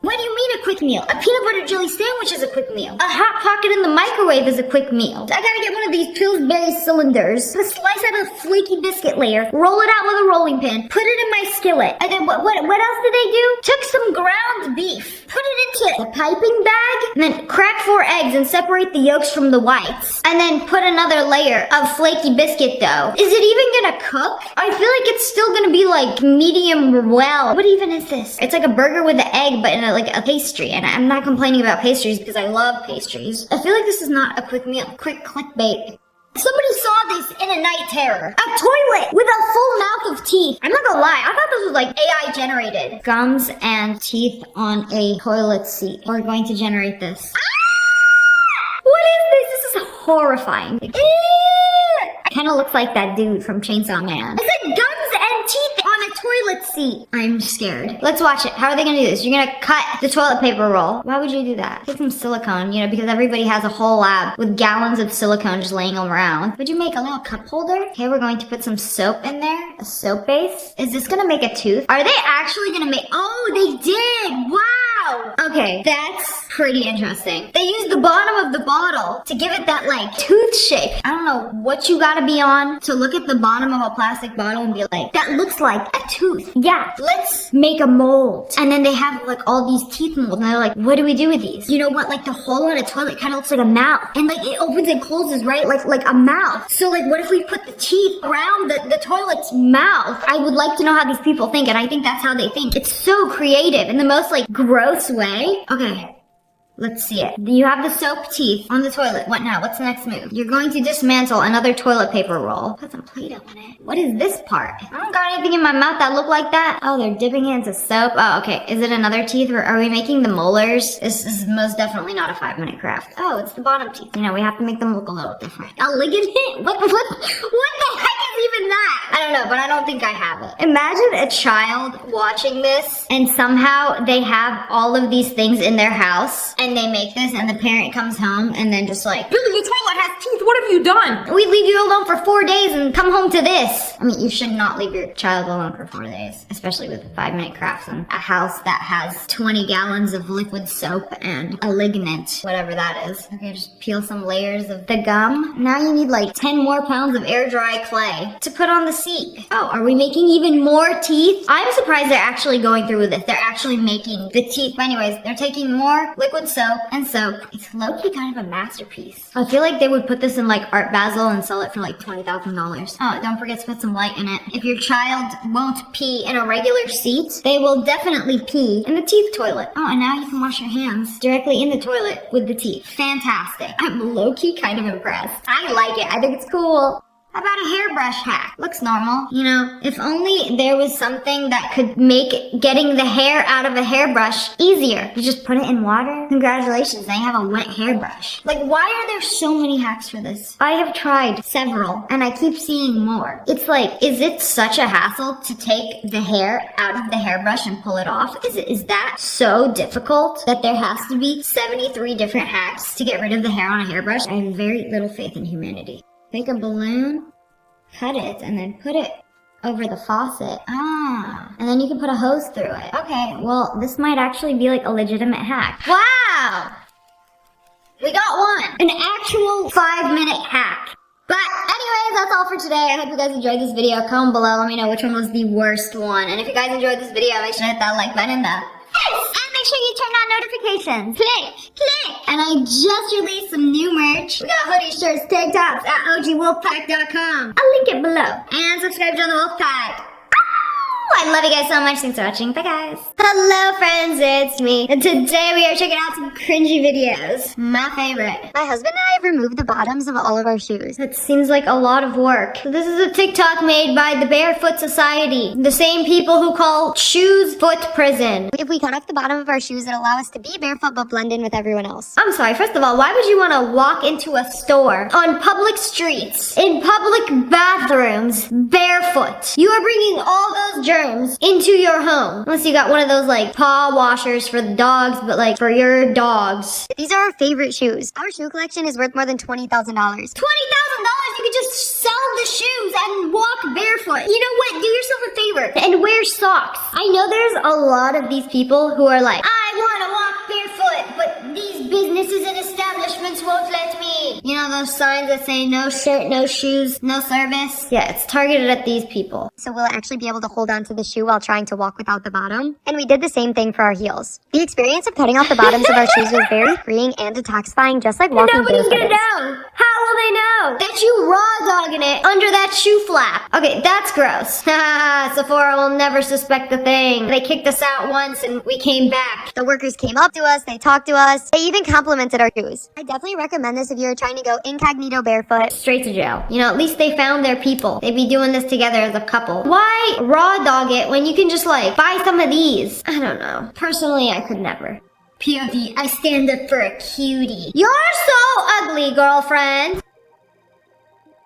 A: What do you mean a quick meal? A peanut butter jelly sandwich is a quick meal. A hot pocket in the microwave is a quick meal. I gotta get one of these Pillsbury cylinders, slice out a flaky biscuit layer, roll it out with a rolling pin, put it in my skillet. And then what else did they do? Took some ground beef, put it into a piping bag, and then crack 4 eggs and separate the yolks from the whites. And then put another layer of flaky biscuit dough. Is it even gonna cook? I feel like it's still gonna be like medium well. What even is this? It's like a burger with an egg, but in like a pastry, and I'm not complaining about pastries because I love pastries. I feel like this is not a quick meal. Quick clickbait. Somebody saw this in a night terror. A toilet with a full mouth of teeth. I'm not gonna lie, I thought this was like AI generated. Gums and teeth on a toilet seat. We're going to generate this. Ah! What is this? This is horrifying. It kind of looks like that dude from Chainsaw Man. It's like gums and teeth on a toilet seat. I'm scared. Let's watch it. How are they gonna do this? You're gonna cut the toilet paper roll. Why would you do that? Get some silicone, because everybody has a whole lab with gallons of silicone just laying around. Would you make a little cup holder? Okay, we're going to put some soap in there. A soap base. Is this gonna make a tooth? Are they actually gonna make... Oh, they did! Wow! Okay, that's pretty interesting. They used the bottom of the bottle to give it that, like, tooth shape. I don't know what you gotta be on to look at the bottom of a plastic bottle and be like, that looks like a tooth. Yeah, let's make a mold. And then they have, like, all these teeth molds, and they're like, what do we do with these? You know what? Like, the hole on a toilet kind of looks like a mouth. And, like, it opens and closes, right? Like a mouth. So, like, what if we put the teeth around the toilet's mouth? I would like to know how these people think, and I think that's how they think. It's so creative in the most, like, gross way. Okay. Let's see it. You have the soap teeth on the toilet. What now? What's the next move? You're going to dismantle another toilet paper roll. Put some Play-Doh in it. What is this part? I don't got anything in my mouth that look like that. Oh, they're dipping it into soap. Oh, okay. Is it another teeth? Or are we making the molars? This is most definitely not a 5-minute craft. Oh, it's the bottom teeth. We have to make them look a little different. A ligament? What the heck is even that? I don't know, but I don't think I have it. Imagine a child watching this and somehow they have all of these things in their house and they make this and the parent comes home and then just like, Billy, your toilet has teeth. What have you done? We leave you alone for 4 days and come home to this. I mean, you should not leave your child alone for 4 days, especially with 5-minute crafts and a house that has 20 gallons of liquid soap and a ligament, whatever that is. Okay, just peel some layers of the gum. Now you need like 10 more pounds of air dry clay to put on the seat. Oh, are we making even more teeth? I'm surprised they're actually going through with this. They're actually making the teeth. But anyways, they're taking more liquid soap and soap. It's low-key kind of a masterpiece. I feel like they would put this in like Art Basel and sell it for like $20,000. Oh, don't forget to put some light in it. If your child won't pee in a regular seat, they will definitely pee in the teeth toilet. Oh, and now you can wash your hands directly in the toilet with the teeth. Fantastic. I'm low-key kind of impressed. I like it. I think it's cool. How about a hairbrush hack? Looks normal. You know, if only there was something that could make getting the hair out of a hairbrush easier. You just put it in water. Congratulations, now you have a wet hairbrush. Like, why are there so many hacks for this? I have tried several, and I keep seeing more. It's like, is it such a hassle to take the hair out of the hairbrush and pull it off? Is that so difficult that there has to be 73 different hacks to get rid of the hair on a hairbrush? I have very little faith in humanity. Make a balloon, cut it, and then put it over the faucet. And then you can put a hose through it. Okay, well, this might actually be like a legitimate hack. Wow! We got one! An actual 5-minute hack. But anyways, that's all for today. I hope you guys enjoyed this video. Comment below, let me know which one was the worst one. And if you guys enjoyed this video, make sure to hit that like button and make sure you turn on notifications. Click! And I just released some new merch. We got hoodies, shirts, tank tops at ogwolfpack.com. I'll link it below. And subscribe to the Wolfpack. I love you guys so much. Thanks for watching. Bye, guys. Hello, friends. It's me. And today we are checking out some cringy videos. My favorite.
F: My husband and I have removed the bottoms of all of our shoes.
A: That seems like a lot of work. So this is a TikTok made by the Barefoot Society. The same people who call shoes foot prison.
F: If we cut off the bottom of our shoes, it'll allow us to be barefoot but blend in with everyone else.
A: I'm sorry, first of all, why would you want to walk into a store on public streets, in public bathrooms, barefoot? You are bringing all those germs into your home. Unless you got one of those like paw washers for the dogs, but like for your dogs.
F: These are our favorite shoes. Our shoe collection is worth more than $20,000.
A: $20,000? You could just sell the shoes and walk barefoot. You know what? Do yourself a favor and wear socks. I know there's a lot of these people who are like, I want to walk barefoot, but these businesses and establishments won't let me. You know those signs that say no shirt, no shoes, no service? Yeah, it's targeted at these people.
F: So we'll actually be able to hold on to the shoe while trying to walk without the bottom. And we did the same thing for our heels. The experience of cutting off the bottoms of our shoes was very freeing and detoxifying, just like walking
A: Nobody's
F: barefoot.
A: gonna know. How will they know that you raw dogging it under that shoe flap? Okay, that's gross. Haha, Sephora will never suspect a thing. They kicked us out once and we came back.
F: The workers came up to us, they talked to us, they even complimented our shoes. I definitely recommend this if you're trying to go incognito barefoot.
A: Straight to jail. You know, at least they found their people. They'd be doing this together as a couple. Why raw dog it when you can just like buy some of these? I don't know. Personally, I could never. POV, I stand up for a cutie. You're so ugly, girlfriend.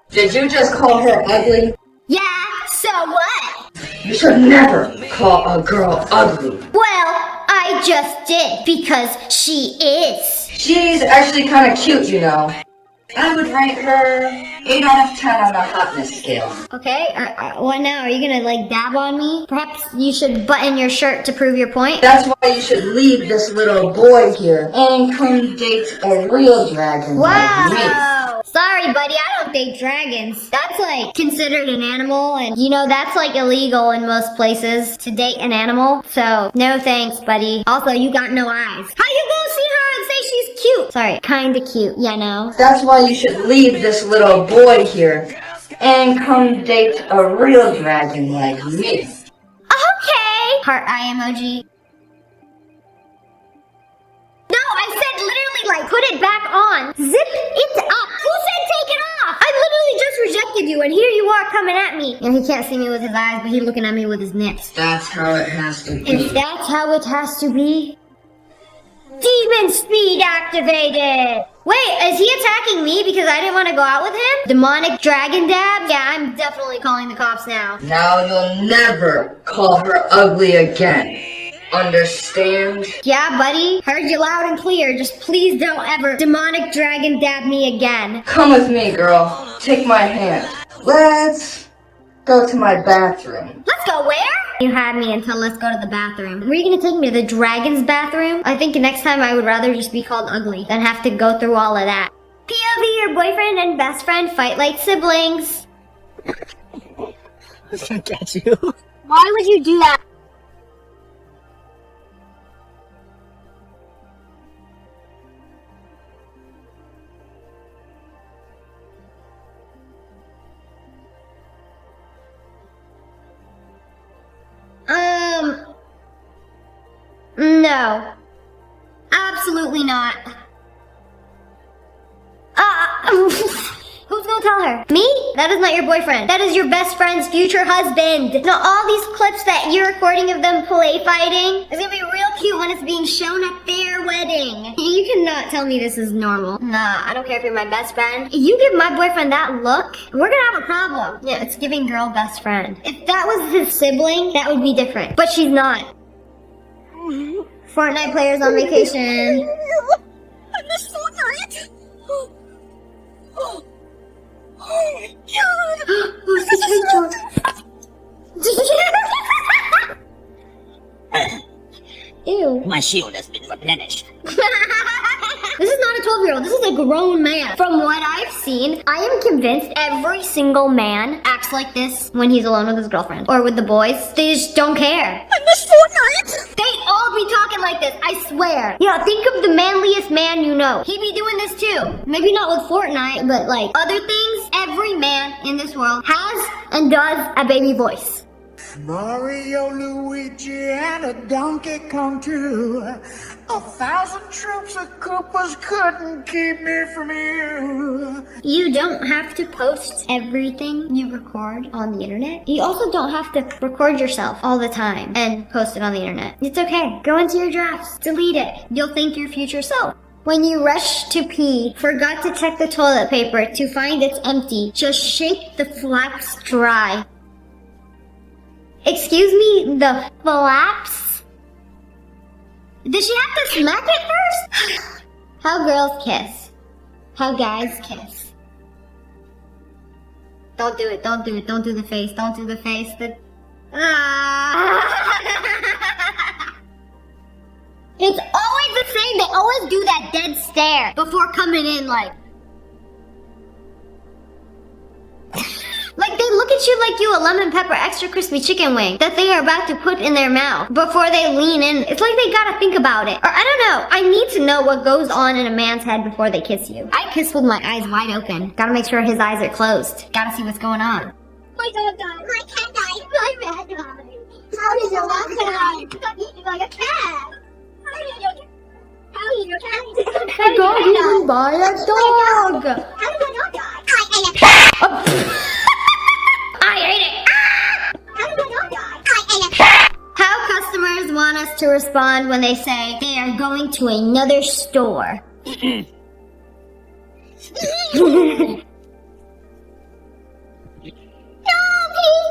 H: Did you just call her ugly?
A: Yeah, so what?
H: You should never call a girl ugly.
A: Well, I just did because she is.
H: She's actually kind of cute, you know. I would rate her 8 out of 10 on the hotness scale.
A: Okay, what now? Are you gonna like dab on me? Perhaps you should button your shirt to prove your point?
H: That's why you should leave this little boy here and come date a real dragon like me.
A: Wow! Sorry, buddy, I don't date dragons. That's like considered an animal, and you know that's like illegal in most places to date an animal. So no thanks, buddy. Also, you got no eyes. How you gonna see her and say she's cute? Sorry, kinda cute, you know.
H: That's why you should leave this little boy here and come date a real dragon like me.
A: Okay. Heart eye emoji. No, I said literally like put it back on. Zip it up. Who said take it off? I literally just rejected you and here you are coming at me. And he can't see me with his eyes, but he's looking at me with his nips.
H: That's how it has to be.
A: If that's how it has to be. Demon speed activated! Wait, is he attacking me because I didn't want to go out with him? Demonic dragon dab? Yeah, I'm definitely calling the cops now.
H: Now you'll never call her ugly again. Understand?
A: Yeah, buddy. Heard you loud and clear. Just please don't ever demonic dragon dab me again.
H: Come with me, girl. Take my hand. Let's go to my bathroom.
A: Let's go where? You had me until let's go to the bathroom. Were you gonna take me to the dragon's bathroom? I think next time I would rather just be called ugly than have to go through all of that. POV, your boyfriend and best friend fight like siblings.
E: I was gonna catch you.
F: Why would you do that?
A: No. Absolutely not. Who's gonna tell her? Me? That is not your boyfriend. That is your best friend's future husband. Now all these clips that you're recording of them play fighting is gonna be real cute when it's being shown at their wedding. You cannot tell me this is normal. Nah, I don't care if you're my best friend. If you give my boyfriend that look, we're gonna have a problem. Yeah, it's giving girl best friend. If that was his sibling, that would be different. But she's not. Fortnite players on vacation.
D: I miss Fortnite. Oh my god.
A: Ew.
B: My shield has been replenished.
A: This is not a 12-year-old. This is a grown man. From what I've seen, I am convinced every single man acts like this when he's alone with his girlfriend or with the boys. They just don't care.
D: I miss Fortnite.
A: They all be talking like this, I swear. Yeah, think of the manliest man you know. He'd be doing this too. Maybe not with Fortnite, but like other things. Every man in this world has and does a baby voice.
I: Mario, Luigi, and a Donkey Kong too. 1,000 troops of Koopas couldn't keep me from you.
A: You don't have to post everything you record on the internet. You also don't have to record yourself all the time and post it on the internet. It's okay. Go into your drafts. Delete it. You'll thank your future self. When you rush to pee, forgot to check the toilet paper to find it's empty, just shake the flaps dry. Excuse me, the flaps? Did she have to smack it first? How girls kiss. How guys kiss. Don't do it, don't do it, don't do the face, don't do the face. It's always the same, they always do that dead stare before coming in like... Like they look at you like you a lemon pepper extra crispy chicken wing that they are about to put in their mouth before they lean in. It's like they gotta think about it. Or I don't know. I need to know what goes on in a man's head before they kiss you. I kiss with my eyes wide open. Gotta make sure his eyes are closed. Gotta see what's going on.
D: My dog died. My cat died. My rat died. How did your dog die? Got eaten like a cat. How did your cat die?
A: The dog eaten by a dog.
D: How did my dog die? I ate a
A: I ate it.
D: How did my dog die? I ate a
A: How customers want us to respond when they say they are going to another store. No, please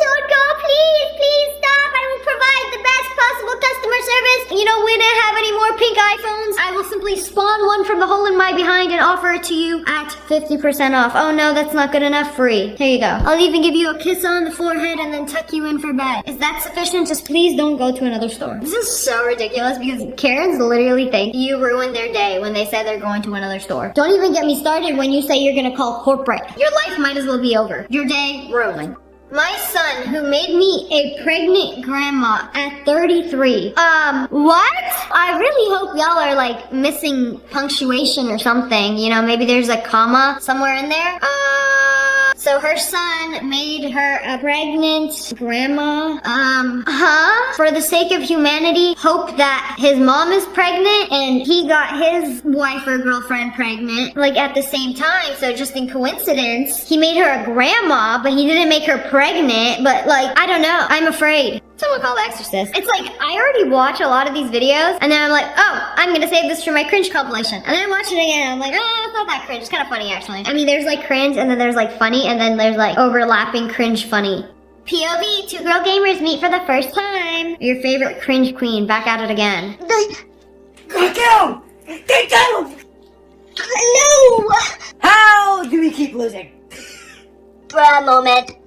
A: don't go. Please stop. I will provide the best possible customer service. You know, we didn't have any more pink iPhones. I will simply spawn one from the hole in my behind and offer it to you at 50% off. Oh no, that's not good enough. Free. Here you go. I'll even give you a kiss on the forehead and then tuck you in for bed. Is that sufficient? Just please don't go to another store. This is so ridiculous because Karens literally think you ruined their day when they say they're going to another store. Don't even get me started when you say you're gonna call corporate. Your life might as well be over. Your day ruined. My son, who made me a pregnant grandma at 33. What? I really hope y'all are like missing punctuation or something. You know, maybe there's a comma somewhere in there. So her son made her a pregnant grandma. For the sake of humanity, hope that his mom is pregnant and he got his wife or girlfriend pregnant, like at the same time. So just in coincidence, he made her a grandma, but he didn't make her pregnant. But like, I don't know. I'm afraid. Someone call The Exorcist. It's like, I already watch a lot of these videos, and then I'm like, oh, I'm gonna save this for my cringe compilation. And then I watch it again, and I'm like, oh, it's not that cringe. It's kind of funny, actually. I mean, there's like cringe, and then there's like funny, and then there's like overlapping cringe funny. POV, two girl gamers meet for the first time. Your favorite cringe queen, back at it again.
B: Get down! Get down!
D: No!
B: How do we keep losing?
D: Bruh moment.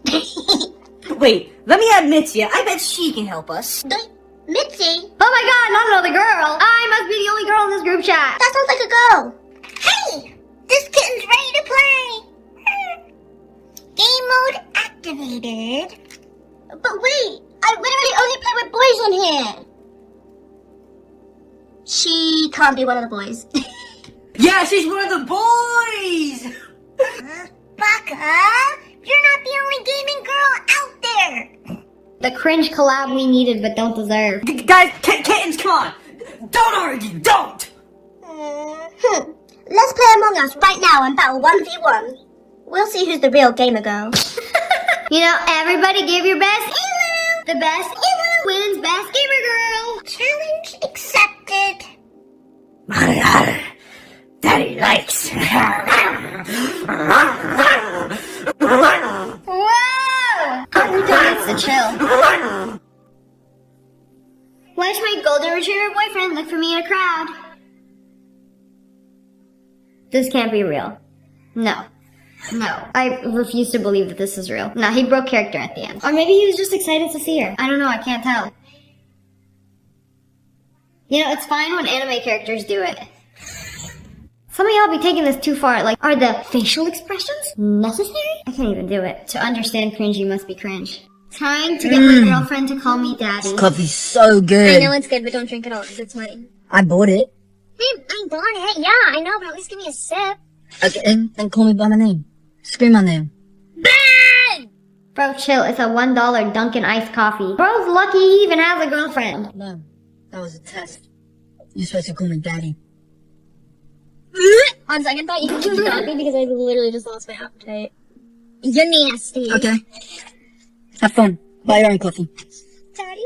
B: Wait, let me add Mitzi. I bet she can help us.
D: Mitzi?
A: Oh my god, not another girl. I must be the only girl in this group chat.
D: That sounds like a girl. Hey! This kitten's ready to play! Game mode activated. But wait! I literally only play with boys on here! She can't be one of the boys.
B: Yeah, she's one of the boys!
D: Baka! You're not the only gaming girl out there!
A: The cringe collab we needed but don't deserve.
B: Guys, kittens, come on! Don't argue, don't!
D: Let's play Among Us right now and battle 1v1. We'll see who's the real gamer girl.
A: You know, everybody give your best emu. The best emu wins best gamer girl.
D: Challenge accepted.
E: Daddy likes.
A: Whoa! Who needs to chill? Why should my golden retriever boyfriend look for me in a crowd? This can't be real. No. No. I refuse to believe that this is real. No, he broke character at the end. Or maybe he was just excited to see her. I don't know, I can't tell. You know, it's fine when anime characters do it. Some of y'all be taking this too far. Like, are the facial expressions necessary? I can't even do it. To understand cringe, you must be cringe. Trying to get my girlfriend to call me daddy.
C: This coffee's so good.
D: I know it's good, but don't drink it all because it's mine.
C: I bought it.
D: I bought it. Yeah, I know, but at least give me a sip.
C: Okay, then call me by my name. Scream my name.
D: Ben!
A: Bro, chill. It's a $1 Dunkin' iced coffee. Bro's lucky he even has a girlfriend.
C: No, that was a test. You're supposed to call me daddy.
D: On second thought, you can choose coffee because I literally just lost my appetite. You're nasty.
C: Okay. Have fun. Buy your own coffee.
D: Daddy?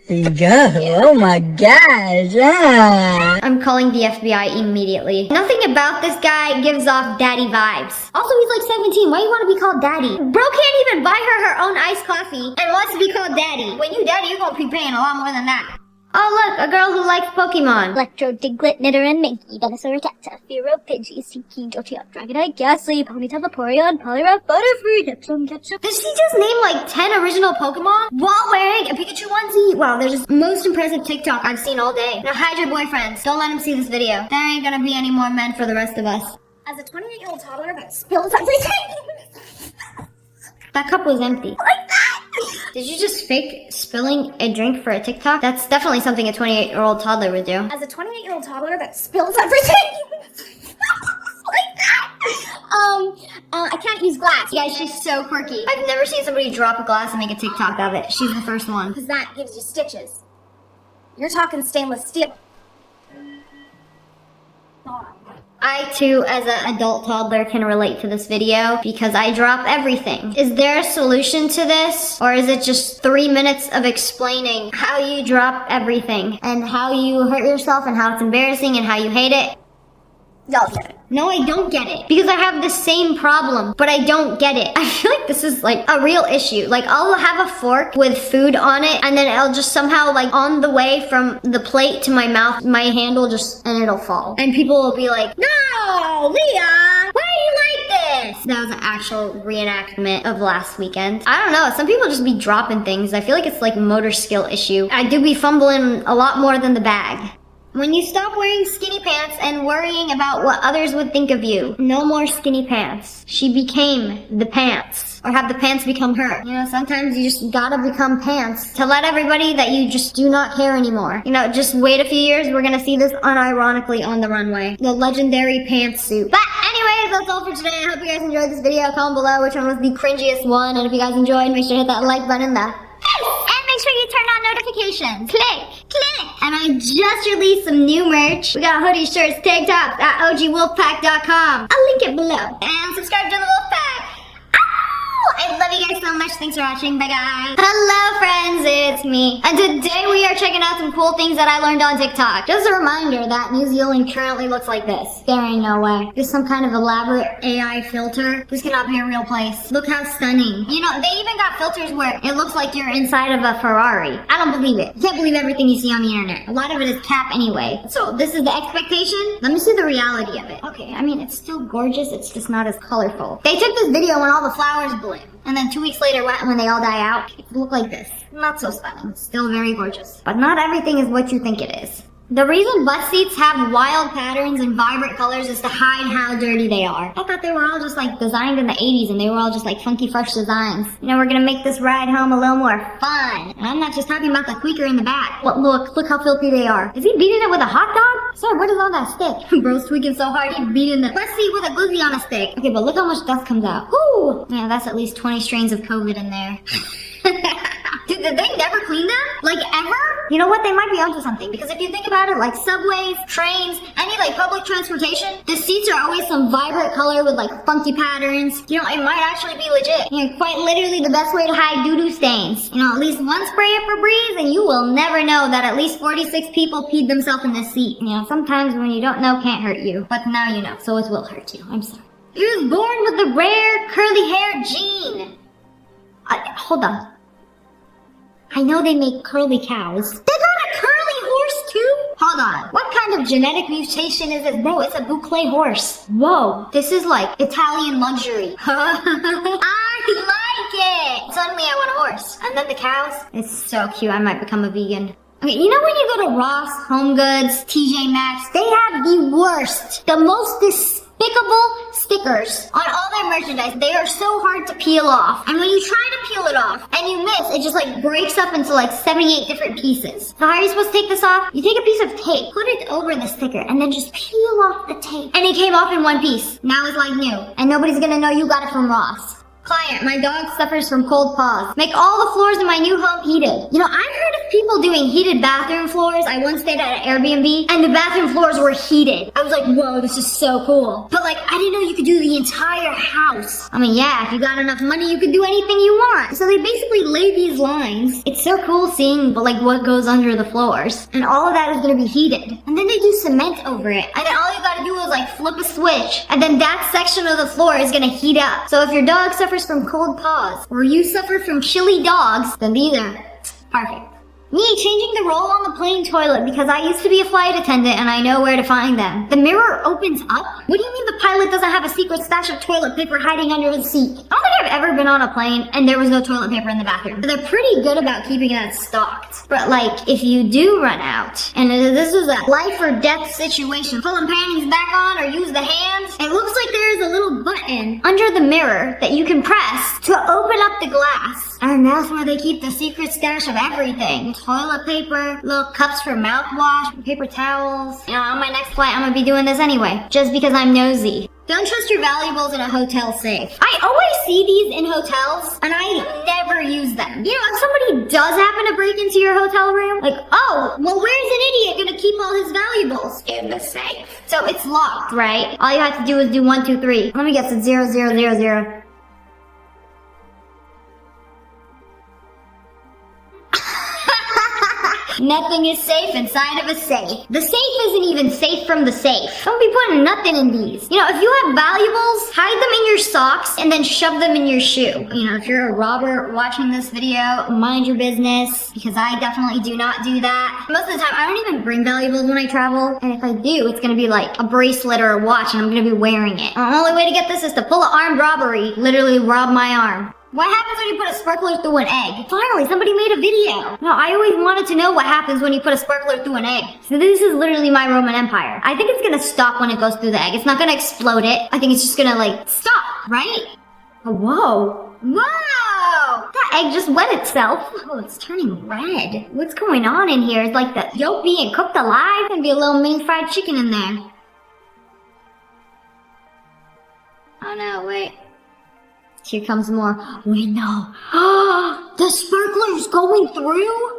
C: There you go. Oh my gosh. Yeah.
A: I'm calling the FBI immediately. Nothing about this guy gives off daddy vibes. Also, he's like 17. Why do you want to be called daddy? Bro can't even buy her own iced coffee and wants to be called daddy. When you daddy, you're gonna be paying a lot more than that. Oh look, a girl who likes Pokemon.
D: Electro, Diglett, Knitter, and Minky, Venusaur, Tata, Fearow, Pidgey, Seeking, Jolteon, Dragonite, Ghastly, Ponyta, Vaporeon, Poliwrath, Butterfree, Dipsum, Ketchup.
A: Did she just name like 10 original Pokemon while wearing a Pikachu onesie? Wow, they're just the most impressive TikTok I've seen all day. Now hide your boyfriends. Don't let them see this video. There ain't gonna be any more men for the rest of us.
D: As a 28-year-old toddler that spills everything.
A: That cup was empty.
D: Like that!
A: Did you just fake spilling a drink for a TikTok? That's definitely something a 28-year-old toddler would do.
D: As a 28-year-old toddler that spills everything. Like that! I can't use glass.
A: You guys, she's so quirky. I've never seen somebody drop a glass and make a TikTok of it. She's the first one.
D: Because that gives you stitches. You're talking stainless steel.
A: I too, as an adult toddler, can relate to this video because I drop everything. Is there a solution to this? Or is it just 3 minutes of explaining how you drop everything and how you hurt yourself and how it's embarrassing and how you hate it?
D: Y'all get it.
A: No, I don't get it. Because I have the same problem, but I don't get it. I feel like this is like a real issue. Like I'll have a fork with food on it and then I'll just somehow like on the way from the plate to my mouth, my hand will just, and it'll fall. And people will be like, no, Leah, why are you like this? That was an actual reenactment of last weekend. I don't know. Some people just be dropping things. I feel like it's like a motor skill issue. I do be fumbling a lot more than the bag. When you stop wearing skinny pants and worrying about what others would think of you, no more skinny pants. She became the pants. Or have the pants become her. You know, sometimes you just gotta become pants to let everybody that you just do not care anymore. You know, just wait a few years, we're gonna see this unironically on the runway. The legendary pantsuit. But anyways, that's all for today. I hope you guys enjoyed this video. Comment below which one was the cringiest one. And if you guys enjoyed, make sure to hit that like button,
D: And make sure you turn on notifications.
A: click. And I just released some new merch. We got hoodies, shirts, tank tops at ogwolfpack.com. I'll link it below. And subscribe to the Wolfpack. Ow! I love you guys so much. Thanks for watching. Bye guys. Hello friends, it's me. And today we are checking out some cool things that I learned on TikTok. Just a reminder that New Zealand currently looks like this. There ain't no way. Just some kind of elaborate AI filter. This cannot be a real place. Look how stunning. You know, they even got filters where it looks like you're inside of a Ferrari. I don't believe it. You can't believe everything you see on the internet. A lot of it is cap anyway. So this is the expectation. Let me see the reality of it. Okay, I mean, it's still gorgeous. It's just not as colorful. They took this video when all the flowers bloom. And then 2 weeks later, when they all die out, it look like this. Not so stunning. Still very gorgeous. But not everything is what you think it is. The reason bus seats have wild patterns and vibrant colors is to hide how dirty they are. I thought they were all just like designed in the 80s and they were all just like funky fresh designs. You know, we're gonna make this ride home a little more fun. And I'm not just talking about the squeaker in the back. But look how filthy they are. Is he beating it with a hot dog? Sir, where does all that stick? Bro's tweaking so hard he's beating the bus seat with a glizzy on a stick. Okay, but look how much dust comes out. Whoo! Yeah, that's at least 20 strains of COVID in there. Dude, did they never clean them? Like, ever? You know what? They might be onto something. Because if you think about it, like subways, trains, any like public transportation, the seats are always some vibrant color with like funky patterns. You know, it might actually be legit. You know, quite literally the best way to hide doo-doo stains. You know, at least one spray of Febreze and you will never know that at least 46 people peed themselves in this seat. You know, sometimes when you don't know can't hurt you. But now you know, so it will hurt you. I'm sorry. You was born with the rare curly-haired gene. Hold on. I know they make curly cows. They got a curly horse too? Hold on. What kind of genetic mutation is this? Bro, it's a boucle horse. Whoa. This is like Italian luxury. I like it. Suddenly I want a horse. And then the cows. It's so cute. I might become a vegan. Okay, you know when you go to Ross, Home Goods, TJ Maxx, they have the worst, the most despicable stickers on all their merchandise. They are so hard to peel off. And when you try to peel it off and you miss, it just like breaks up into like 78 different pieces. So how are you supposed to take this off? You take a piece of tape, put it over the sticker, and then just peel off the tape. And it came off in one piece. Now it's like new. And nobody's gonna know you got it from Ross. Client, my dog suffers from cold paws. Make all the floors in my new home heated. You know, I've heard of people doing heated bathroom floors. I once stayed at an Airbnb and the bathroom floors were heated. I was like, whoa, this is so cool. But like, I didn't know you could do the entire house. I mean, yeah, if you got enough money, you could do anything you want. So they basically lay these lines. It's so cool seeing like what goes under the floors. And all of that is gonna be heated. And then they do cement over it. And then all you gotta do is like flip a switch. And then that section of the floor is gonna heat up. So if your dog suffers from cold paws, or you suffer from chilly dogs, then these are perfect. Me changing the roll on the plane toilet because I used to be a flight attendant and I know where to find them. The mirror opens up? What do you mean the pilot doesn't have a secret stash of toilet paper hiding under the seat? I don't think I've ever been on a plane and there was no toilet paper in the bathroom. They're pretty good about keeping that stocked. But like, if you do run out, and this is a life or death situation, pull the panties back on or use the hands, it looks like there is a little button under the mirror that you can press to open up the glass. And that's where they keep the secret stash of everything. Toilet paper, little cups for mouthwash, paper towels. You know, on my next flight, I'm gonna be doing this anyway, just because I'm nosy. Don't trust your valuables in a hotel safe. I always see these in hotels, and I never use them. You know, if somebody does happen to break into your hotel room, like, oh, well, where's an idiot gonna keep all his valuables? In the safe. So it's locked, right? All you have to do is do 1, 2, 3. Let me guess, it's 0, 0, 0, 0. Nothing is safe inside of a safe. The safe isn't even safe from the safe. Don't be putting nothing in these. You know, if you have valuables, hide them in your socks and then shove them in your shoe. You know, if you're a robber watching this video, mind your business, because I definitely do not do that. Most of the time, I don't even bring valuables when I travel. And if I do, it's gonna be like a bracelet or a watch and I'm gonna be wearing it. The only way to get this is to pull an armed robbery, literally rob my arm. What happens when you put a sparkler through an egg? Finally, somebody made a video. No, I always wanted to know what happens when you put a sparkler through an egg. So this is literally my Roman Empire. I think it's gonna stop when it goes through the egg. It's not gonna explode it. I think it's just gonna like stop, right? Whoa. Whoa! That egg just wet itself. Oh, it's turning red. What's going on in here? It's like the yolk being cooked alive. Gonna be a little mini fried chicken in there. Oh no, wait. Here comes more. Wait, no. The sparkler's going through?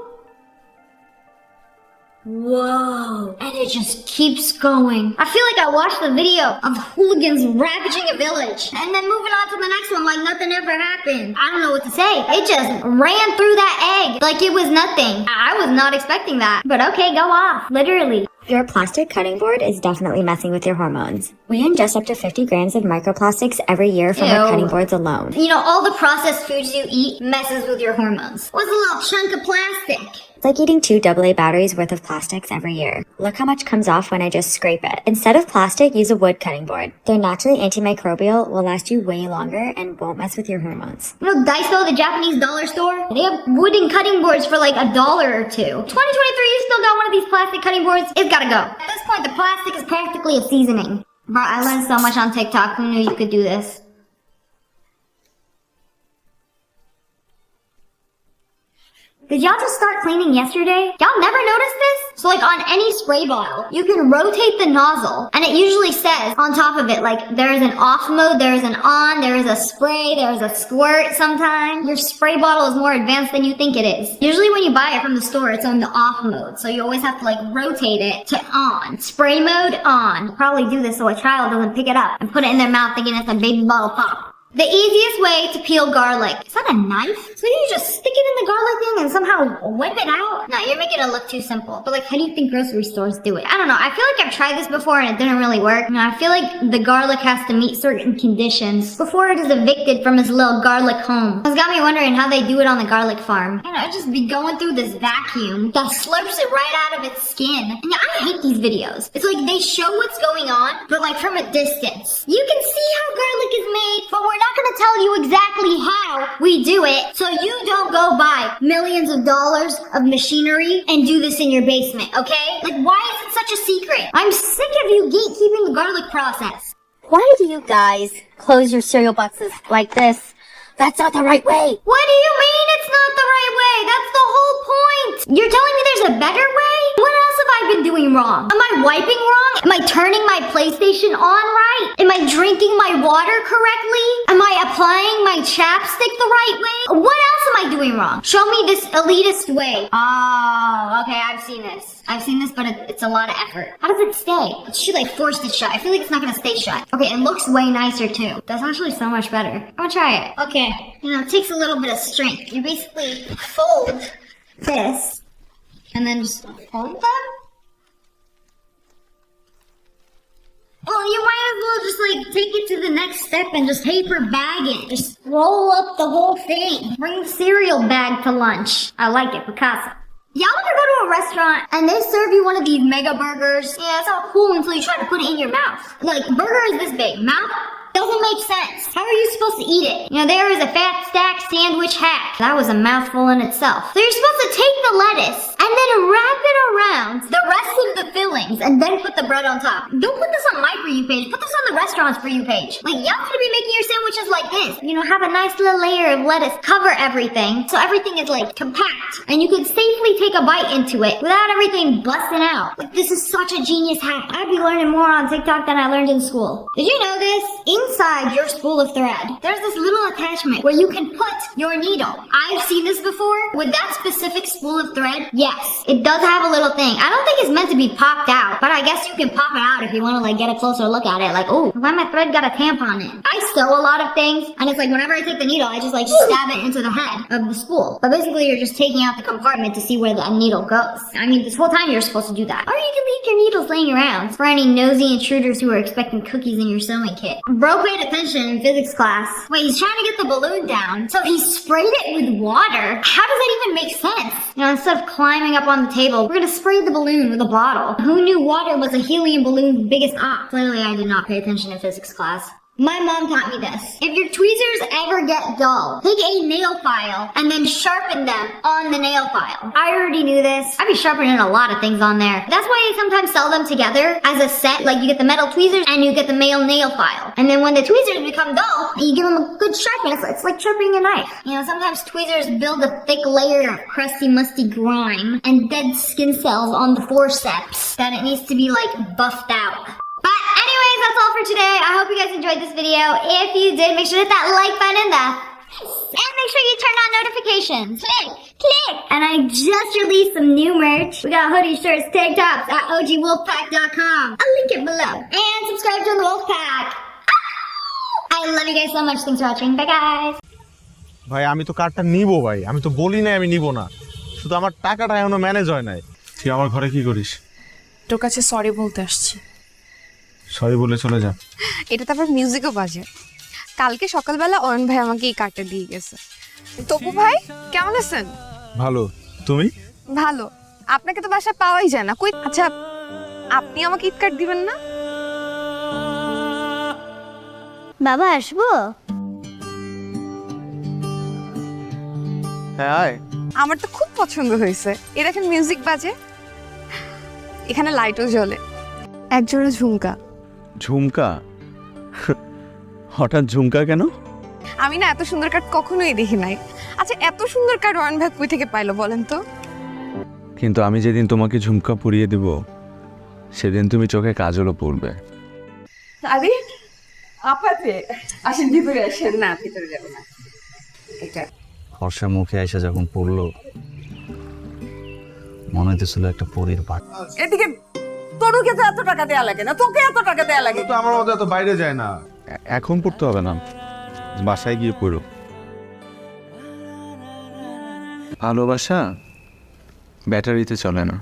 A: Whoa. And it just keeps going. I feel like I watched the video of hooligans ravaging a village and then moving on to the next one like nothing ever happened. I don't know what to say. It just ran through that egg like it was nothing. I was not expecting that. But okay, go off. Literally.
J: Your plastic cutting board is definitely messing with your hormones. We ingest up to 50 grams of microplastics every year from our cutting boards alone.
A: You know, all the processed foods you eat messes with your hormones. What's a little chunk of plastic?
J: It's like eating 2 AA batteries worth of plastics every year. Look how much comes off when I just scrape it. Instead of plastic, use a wood cutting board. They're naturally antimicrobial, will last you way longer, and won't mess with your hormones.
A: You know Daiso, the Japanese dollar store? They have wooden cutting boards for like $1 or $2. 2023, you still got one of these plastic cutting boards? It's gotta go. At this point, the plastic is practically a seasoning. Bro, I learned so much on TikTok. Who knew you could do this? Did y'all just start cleaning yesterday? Y'all never noticed this? So like on any spray bottle, you can rotate the nozzle and it usually says on top of it, like there is an off mode, there is an on, there is a spray, there is a squirt sometimes. Your spray bottle is more advanced than you think it is. Usually when you buy it from the store, it's on the off mode. So you always have to like rotate it to on. Spray mode on. Probably do this so a child doesn't pick it up and put it in their mouth thinking it's a baby bottle pop. The easiest way to peel garlic. Is that a knife? So you just stick it in the garlic thing and somehow whip it out? No, you're making it look too simple. But like, how do you think grocery stores do it? I don't know. I feel like I've tried this before and it didn't really work. You know, I feel like the garlic has to meet certain conditions before it is evicted from its little garlic home. It's got me wondering how they do it on the garlic farm. You know, it just be going through this vacuum that slurps it right out of its skin. And yeah, I hate these videos. It's like they show what's going on, but like from a distance. You can see how garlic is made, but we're not gonna tell you exactly how we do it, so you don't go buy millions of dollars of machinery and do this in your basement, okay? Like, why is it such a secret? I'm sick of you gatekeeping the garlic process.
F: Why do you guys close your cereal boxes like this? That's not the right way.
A: What do you mean it's not the right way? That's the whole point. You're telling me there's a better way? What else have I been doing wrong? Am I wiping wrong? Am I turning my PlayStation on right? Am I drinking my water correctly? Am I applying my chapstick the right way? What else am I doing wrong? Show me this elitist way. Oh, okay, I've seen this. But it's a lot of effort. How does it stay? It should like force it shut. I feel like it's not gonna stay shut. Okay, it looks way nicer too. That's actually so much better. I'm gonna try it. Okay, you know, it takes a little bit of strength. You basically fold this and then just fold them. Well, you might as well just like take it to the next step and just paper bag it. Just roll up the whole thing. Bring the cereal bag to lunch. I like it, Picasso. Y'all ever go to a restaurant and they serve you one of these mega burgers? Yeah, it's all cool until you try to put it in your mouth. Like, burger is this big. Mouth doesn't make sense. How are you supposed to eat it? You know, there is a fat stack sandwich hack. That was a mouthful in itself. So you're supposed to take the lettuce and then wrap it around the rest of the fillings and then put the bread on top. Don't put this on my For You page. Put this on the restaurant's For You page. Like, y'all could be making your sandwiches like this. You know, have a nice little layer of lettuce, cover everything, so everything is like compact. And you could safely take a bite into it without everything busting out. Like, this is such a genius hack. I'd be learning more on TikTok than I learned in school. Did you know this? Inside your spool of thread, there's this little attachment where you can put your needle. I've seen this before. With that specific spool of thread, yes, it does have a little thing. I don't think it's meant to be popped out, but I guess you can pop it out if you want to like get a closer look at it. Like, oh, why my thread got a tampon in? I sew a lot of things, and it's like whenever I take the needle, I just like stab it into the head of the spool. But basically, you're just taking out the compartment to see where the needle goes. I mean, this whole time you're supposed to do that. Or you can leave your needles laying around for any nosy intruders who are expecting cookies in your sewing kit. Bro paid attention in physics class. Wait, he's trying to get the balloon down, so he sprayed it with water? How does that even make sense? You know, instead of climbing up on the table, we're gonna spray the balloon with a bottle. Who knew water was a helium balloon's biggest op? Clearly I did not pay attention in physics class. My mom taught me this. If your tweezers ever get dull, take a nail file and then sharpen them on the nail file. I already knew this. I be sharpening a lot of things on there. That's why I sometimes sell them together as a set. Like you get the metal tweezers and you get the male nail file. And then when the tweezers become dull, you give them a good sharpen. It's like sharpening a knife. You know, sometimes tweezers build a thick layer of crusty, musty grime and dead skin cells on the forceps that it needs to be like buffed out. But anyways, that's all for today. I hope you guys enjoyed this video. If you did, make sure to hit that like button and make sure you turn on notifications. Click. And I just released some new merch. We got hoodies, shirts, tank tops at ogwolfpack.com. I'll link it below. And subscribe to the Wolfpack. I love you guys so much. Thanks for watching. Bye guys.
K: ভাই আমি তো কার্ডটা নিবো ভাই, আমি তো বলি না আমি নিব না, শুধু আমার টাকাটা এখনো ম্যানেজ হয় নাই। তুই আমার ঘরে কি করিস?
L: তোর কাছে সরি বলতে আসছি।
K: সরি বলে চলে যা।
L: এটা তো আবার মিউজিকও বাজে। কালকে সকালবেলা অয়ন ভাই আমাকে এই কার্ডটা দিয়ে গেছে। তপু ভাই কেমন আছেন?
K: ভালো, তুমি?
L: ভালো। আপনাকে তো বাসায় পাওয়াই যায় না। কই আচ্ছা আপনি আমাকে ঈদ কার্ড দিবেন না?
D: বাবা আসবো?
K: হ্যাঁ আয়।
L: আমার তো খুব পছন্দ হয়েছে। এর এখন মিউজিক বাজে, এখানে লাইটও জ্বলে, একজোড়া ঝুমকা।
K: ঝুমকা? হঠাৎ ঝুমকা কেন?
L: আমি না এত সুন্দর কার্ড কখনোই দেখি নাই। আচ্ছা এত সুন্দর কার্ড অয়ন ভাই কই থেকে পাইলো বলেন তো?
M: কিন্তু আমি যেদিন তোমাকে ঝুমকা পরিয়ে দেব সেদিন তুমি চোখে কাজলও পড়বে।
H: আরে আপাতে আসেন, ভিতরে আসেন। না ভিতরে যাব না। এটা
M: হর্ষা মুখে এসে যখন পড়লো মনে হইতেছিল একটা পরীর পাট।
H: এদিকে তোরকে তো এত টাকা দেয়া লাগে না, তোকে এত টাকা দেয়া লাগে।
K: তো আমার মতো এত বাইরে যায় না।
M: এখন পড়তে হবে না, বাসায় গিয়ে পড়ো। ভালোবাসা ব্যাটারিতে চলে না।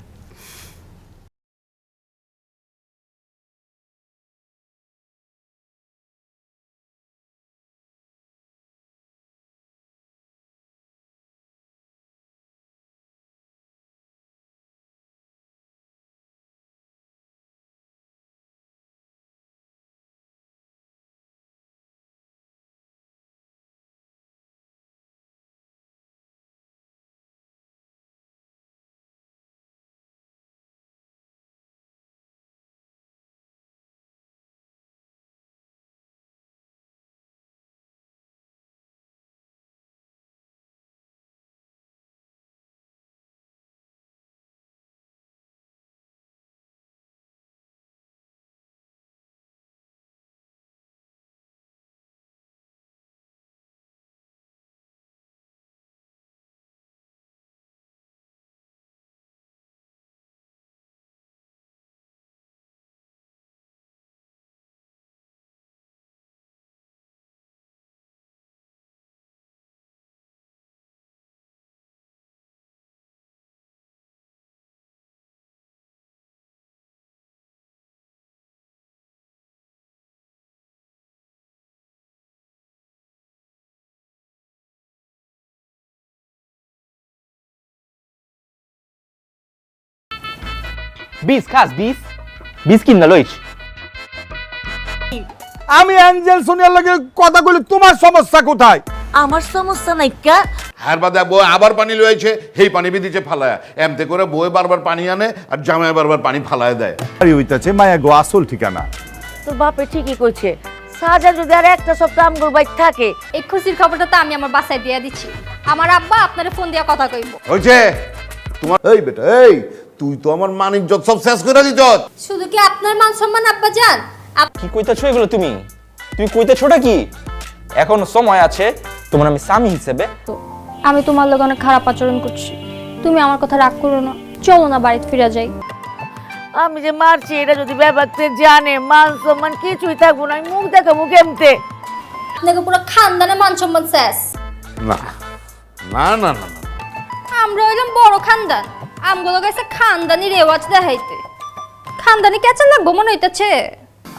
N: বিষ খাস? বিষ কিনা লইস?
O: আমি অ্যাঞ্জেল সোনিয়ার লাগে কথা কইলে তোমার সমস্যা কোথায়?
P: আমার সমস্যা নাই কা।
Q: হার বাদে বই আবার পানি লইছে, সেই পানি বিদিছে ফালায়, এমতে করে বই বারবার পানি আনে আর জামাই বারবার পানি ফালায় দেয়।
O: আরে হইতাছে মায়া গো আসল ঠিকানা।
P: তোর বাপে ঠিকই কইছে, সাজা যদি আর একটা সপ্তাহ আমগুর বাইক থাকে।
F: এই খুশির খবরটা তো আমি আমার বাসায় দিয়ে দিচ্ছি। আমার আব্বা আপনারে ফোন দিয়া কথা কইব।
Q: হইছে তোমার। এই বেটা, এই তুই তো আমার মান ইজ্জত সব শেষ করে দিছ।
F: শুধু কি আপনার মান সম্মান আব্বা জান?
N: কি কইতাছো এগুলো তুমি? তুই কইতাছোটা কি? এখন সময় আছে, তোমার আমি স্বামী হিসেবে।
F: আমি তোমার লগে অনেক খারাপ আচরণ করছি, তুমি আমার কথা রাগ করো না। চলো না বাড়িতে ফিরে যাই।
P: আমি যে মারছি এটা যদি ব্যাপারতে জানে, মান সম্মান কিছুই থাকবো না। মুখ দেখাবো কেমতে?
F: আপনাকে পুরো খানদানে মান সম্মান শেষ।
Q: না না না না,
F: আমরা হইলাম বড় খানদান, আমগুলো গেছে খানদানি রেওয়াজ দেখাইতে। খানদানি কেচা লাগবো মনে হইতেছে।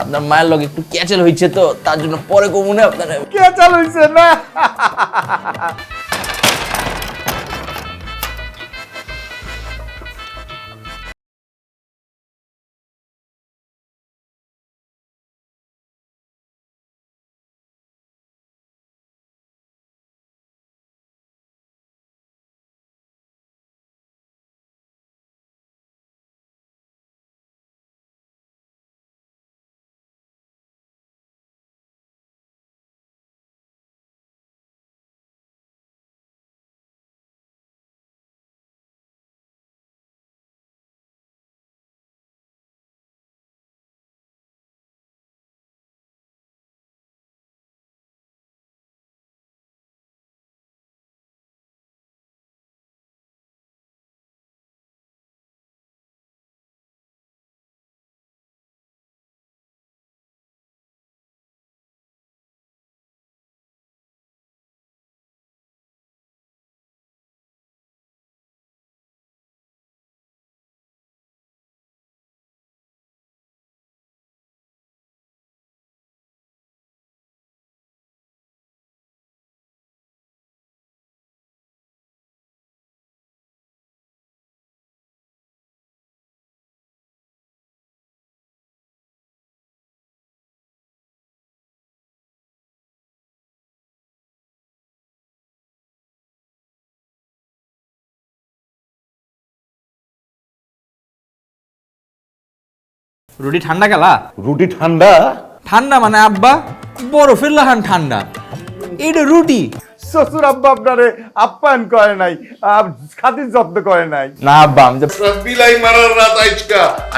N: আপনার মায়ের লগে একটু ক্যাচেল হইছে তো তার জন্য পরে কমুনে আপনারা
O: ক্যাচাল হইছে না।
N: রুটি ঠান্ডা গেলা?
Q: রুটি ঠান্ডা?
N: ঠান্ডা মানে আব্বা বরফের লাহান ঠান্ডা। এটা রুটি।
O: শ্বশুর আব্বা আপনারে আপ্যায়ন করে নাই, খাতির যত্ন করে নাই।
N: না আব্বা আমি
Q: বিলাই মারার রাত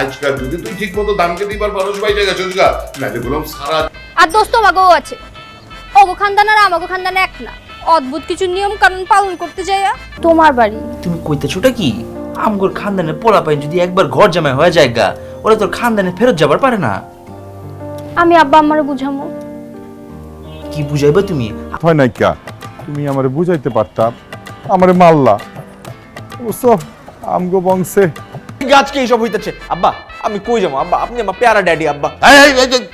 Q: আজকা যদি তুই ঠিক মতো দামকে দিবার মানুষ পাই জায়গা চলগা নালে বললাম সারা।
F: আর দোস্ত মাগো আছে, ওগো খানদান আর আমাগো খানদান এক না, অদ্ভুত কিছু নিয়ম কানুন পালন করতে যাইয়া তোমার বাড়ি।
N: তুমি কইতেছোটা কি? আমগোর খানদানের পোলা পাইন যদি একবার ঘর জামাই হয়ে যায় গা, ওরা তোর খানদানে ফেরত যাবার পারে না।
F: আমি আব্বা আমারে বুঝামো।
N: কি বুঝাইবে তুমি?
O: হয় নাই কা, তুমি আমারে বুঝাইতে পারতা, আমারে মারলা। ওসব আমগো বংশে
N: আজকে এইসব হইতেছে। আব্বা আমি কই যাবো? আব্বা আপনি আমার প্যারা ড্যাডি। আব্বা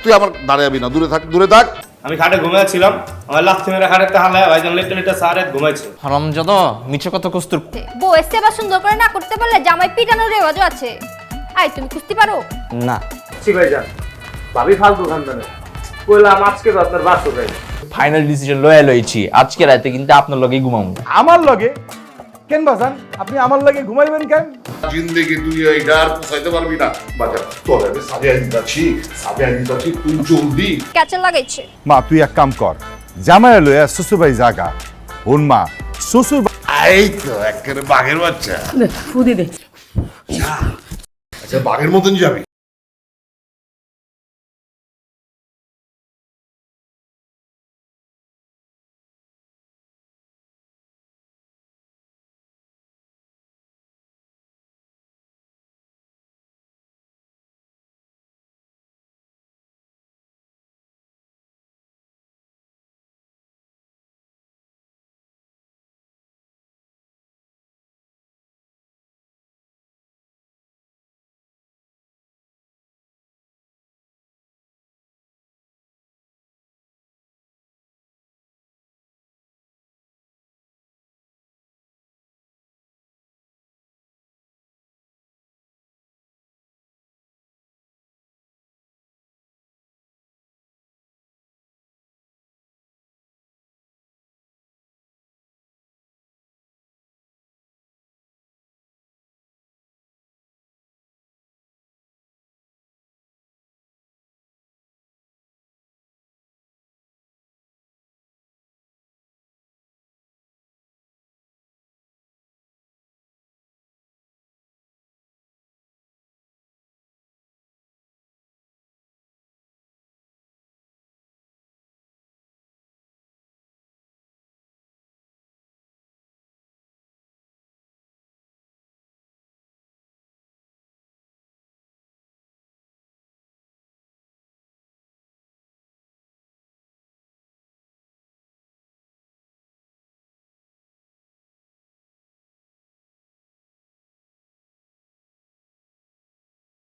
Q: তুই আমার দাঁড়াবি না, দূরে থাক, দূরে থাক।
R: আমি খাটে ঘুমাইছিলাম, আমার লাথি মেরে খাটে হালে ভাইজান লেটে সারে ঘুমাইছে।
N: হারামজাদা মিছে কথা কস্তুর।
F: বউ সেবা সুন্দর করে না করতে পারলে জামাই পিটানোর রেওয়াজও আছে। আই তুমি কুস্তি পারো
N: না?
R: জি ভাইজান, ভাবি ফালতু খানদানে কইলাম আজকে তো আপনার বাসো যাই।
N: ফাইনাল ডিসিশন লয়ে লইছি, আজকে রাতে কিন্তু আপনার লগেই ঘুমাবো।
O: আমার লগে কেন বাজান? আপনি আমার লগে ঘুমাইবেন কেন?
Q: জিন্দেগি তুই এই ডার পোষাইতে পারবি না বাজার। তোর আমি সাজিয়ে দিতাছি তুই জলদি।
F: ক্যাচে লাগাইছে।
O: মা তুই এক কাম কর, জামাই লইয়া শ্বশুর বাড়ি জাগা। ওর মা শ্বশুর
Q: এই তো একেবারে বাঘের বাচ্চা।
P: ফুদি দে।
Q: আচ্ছা বাঘের মতন যাবি।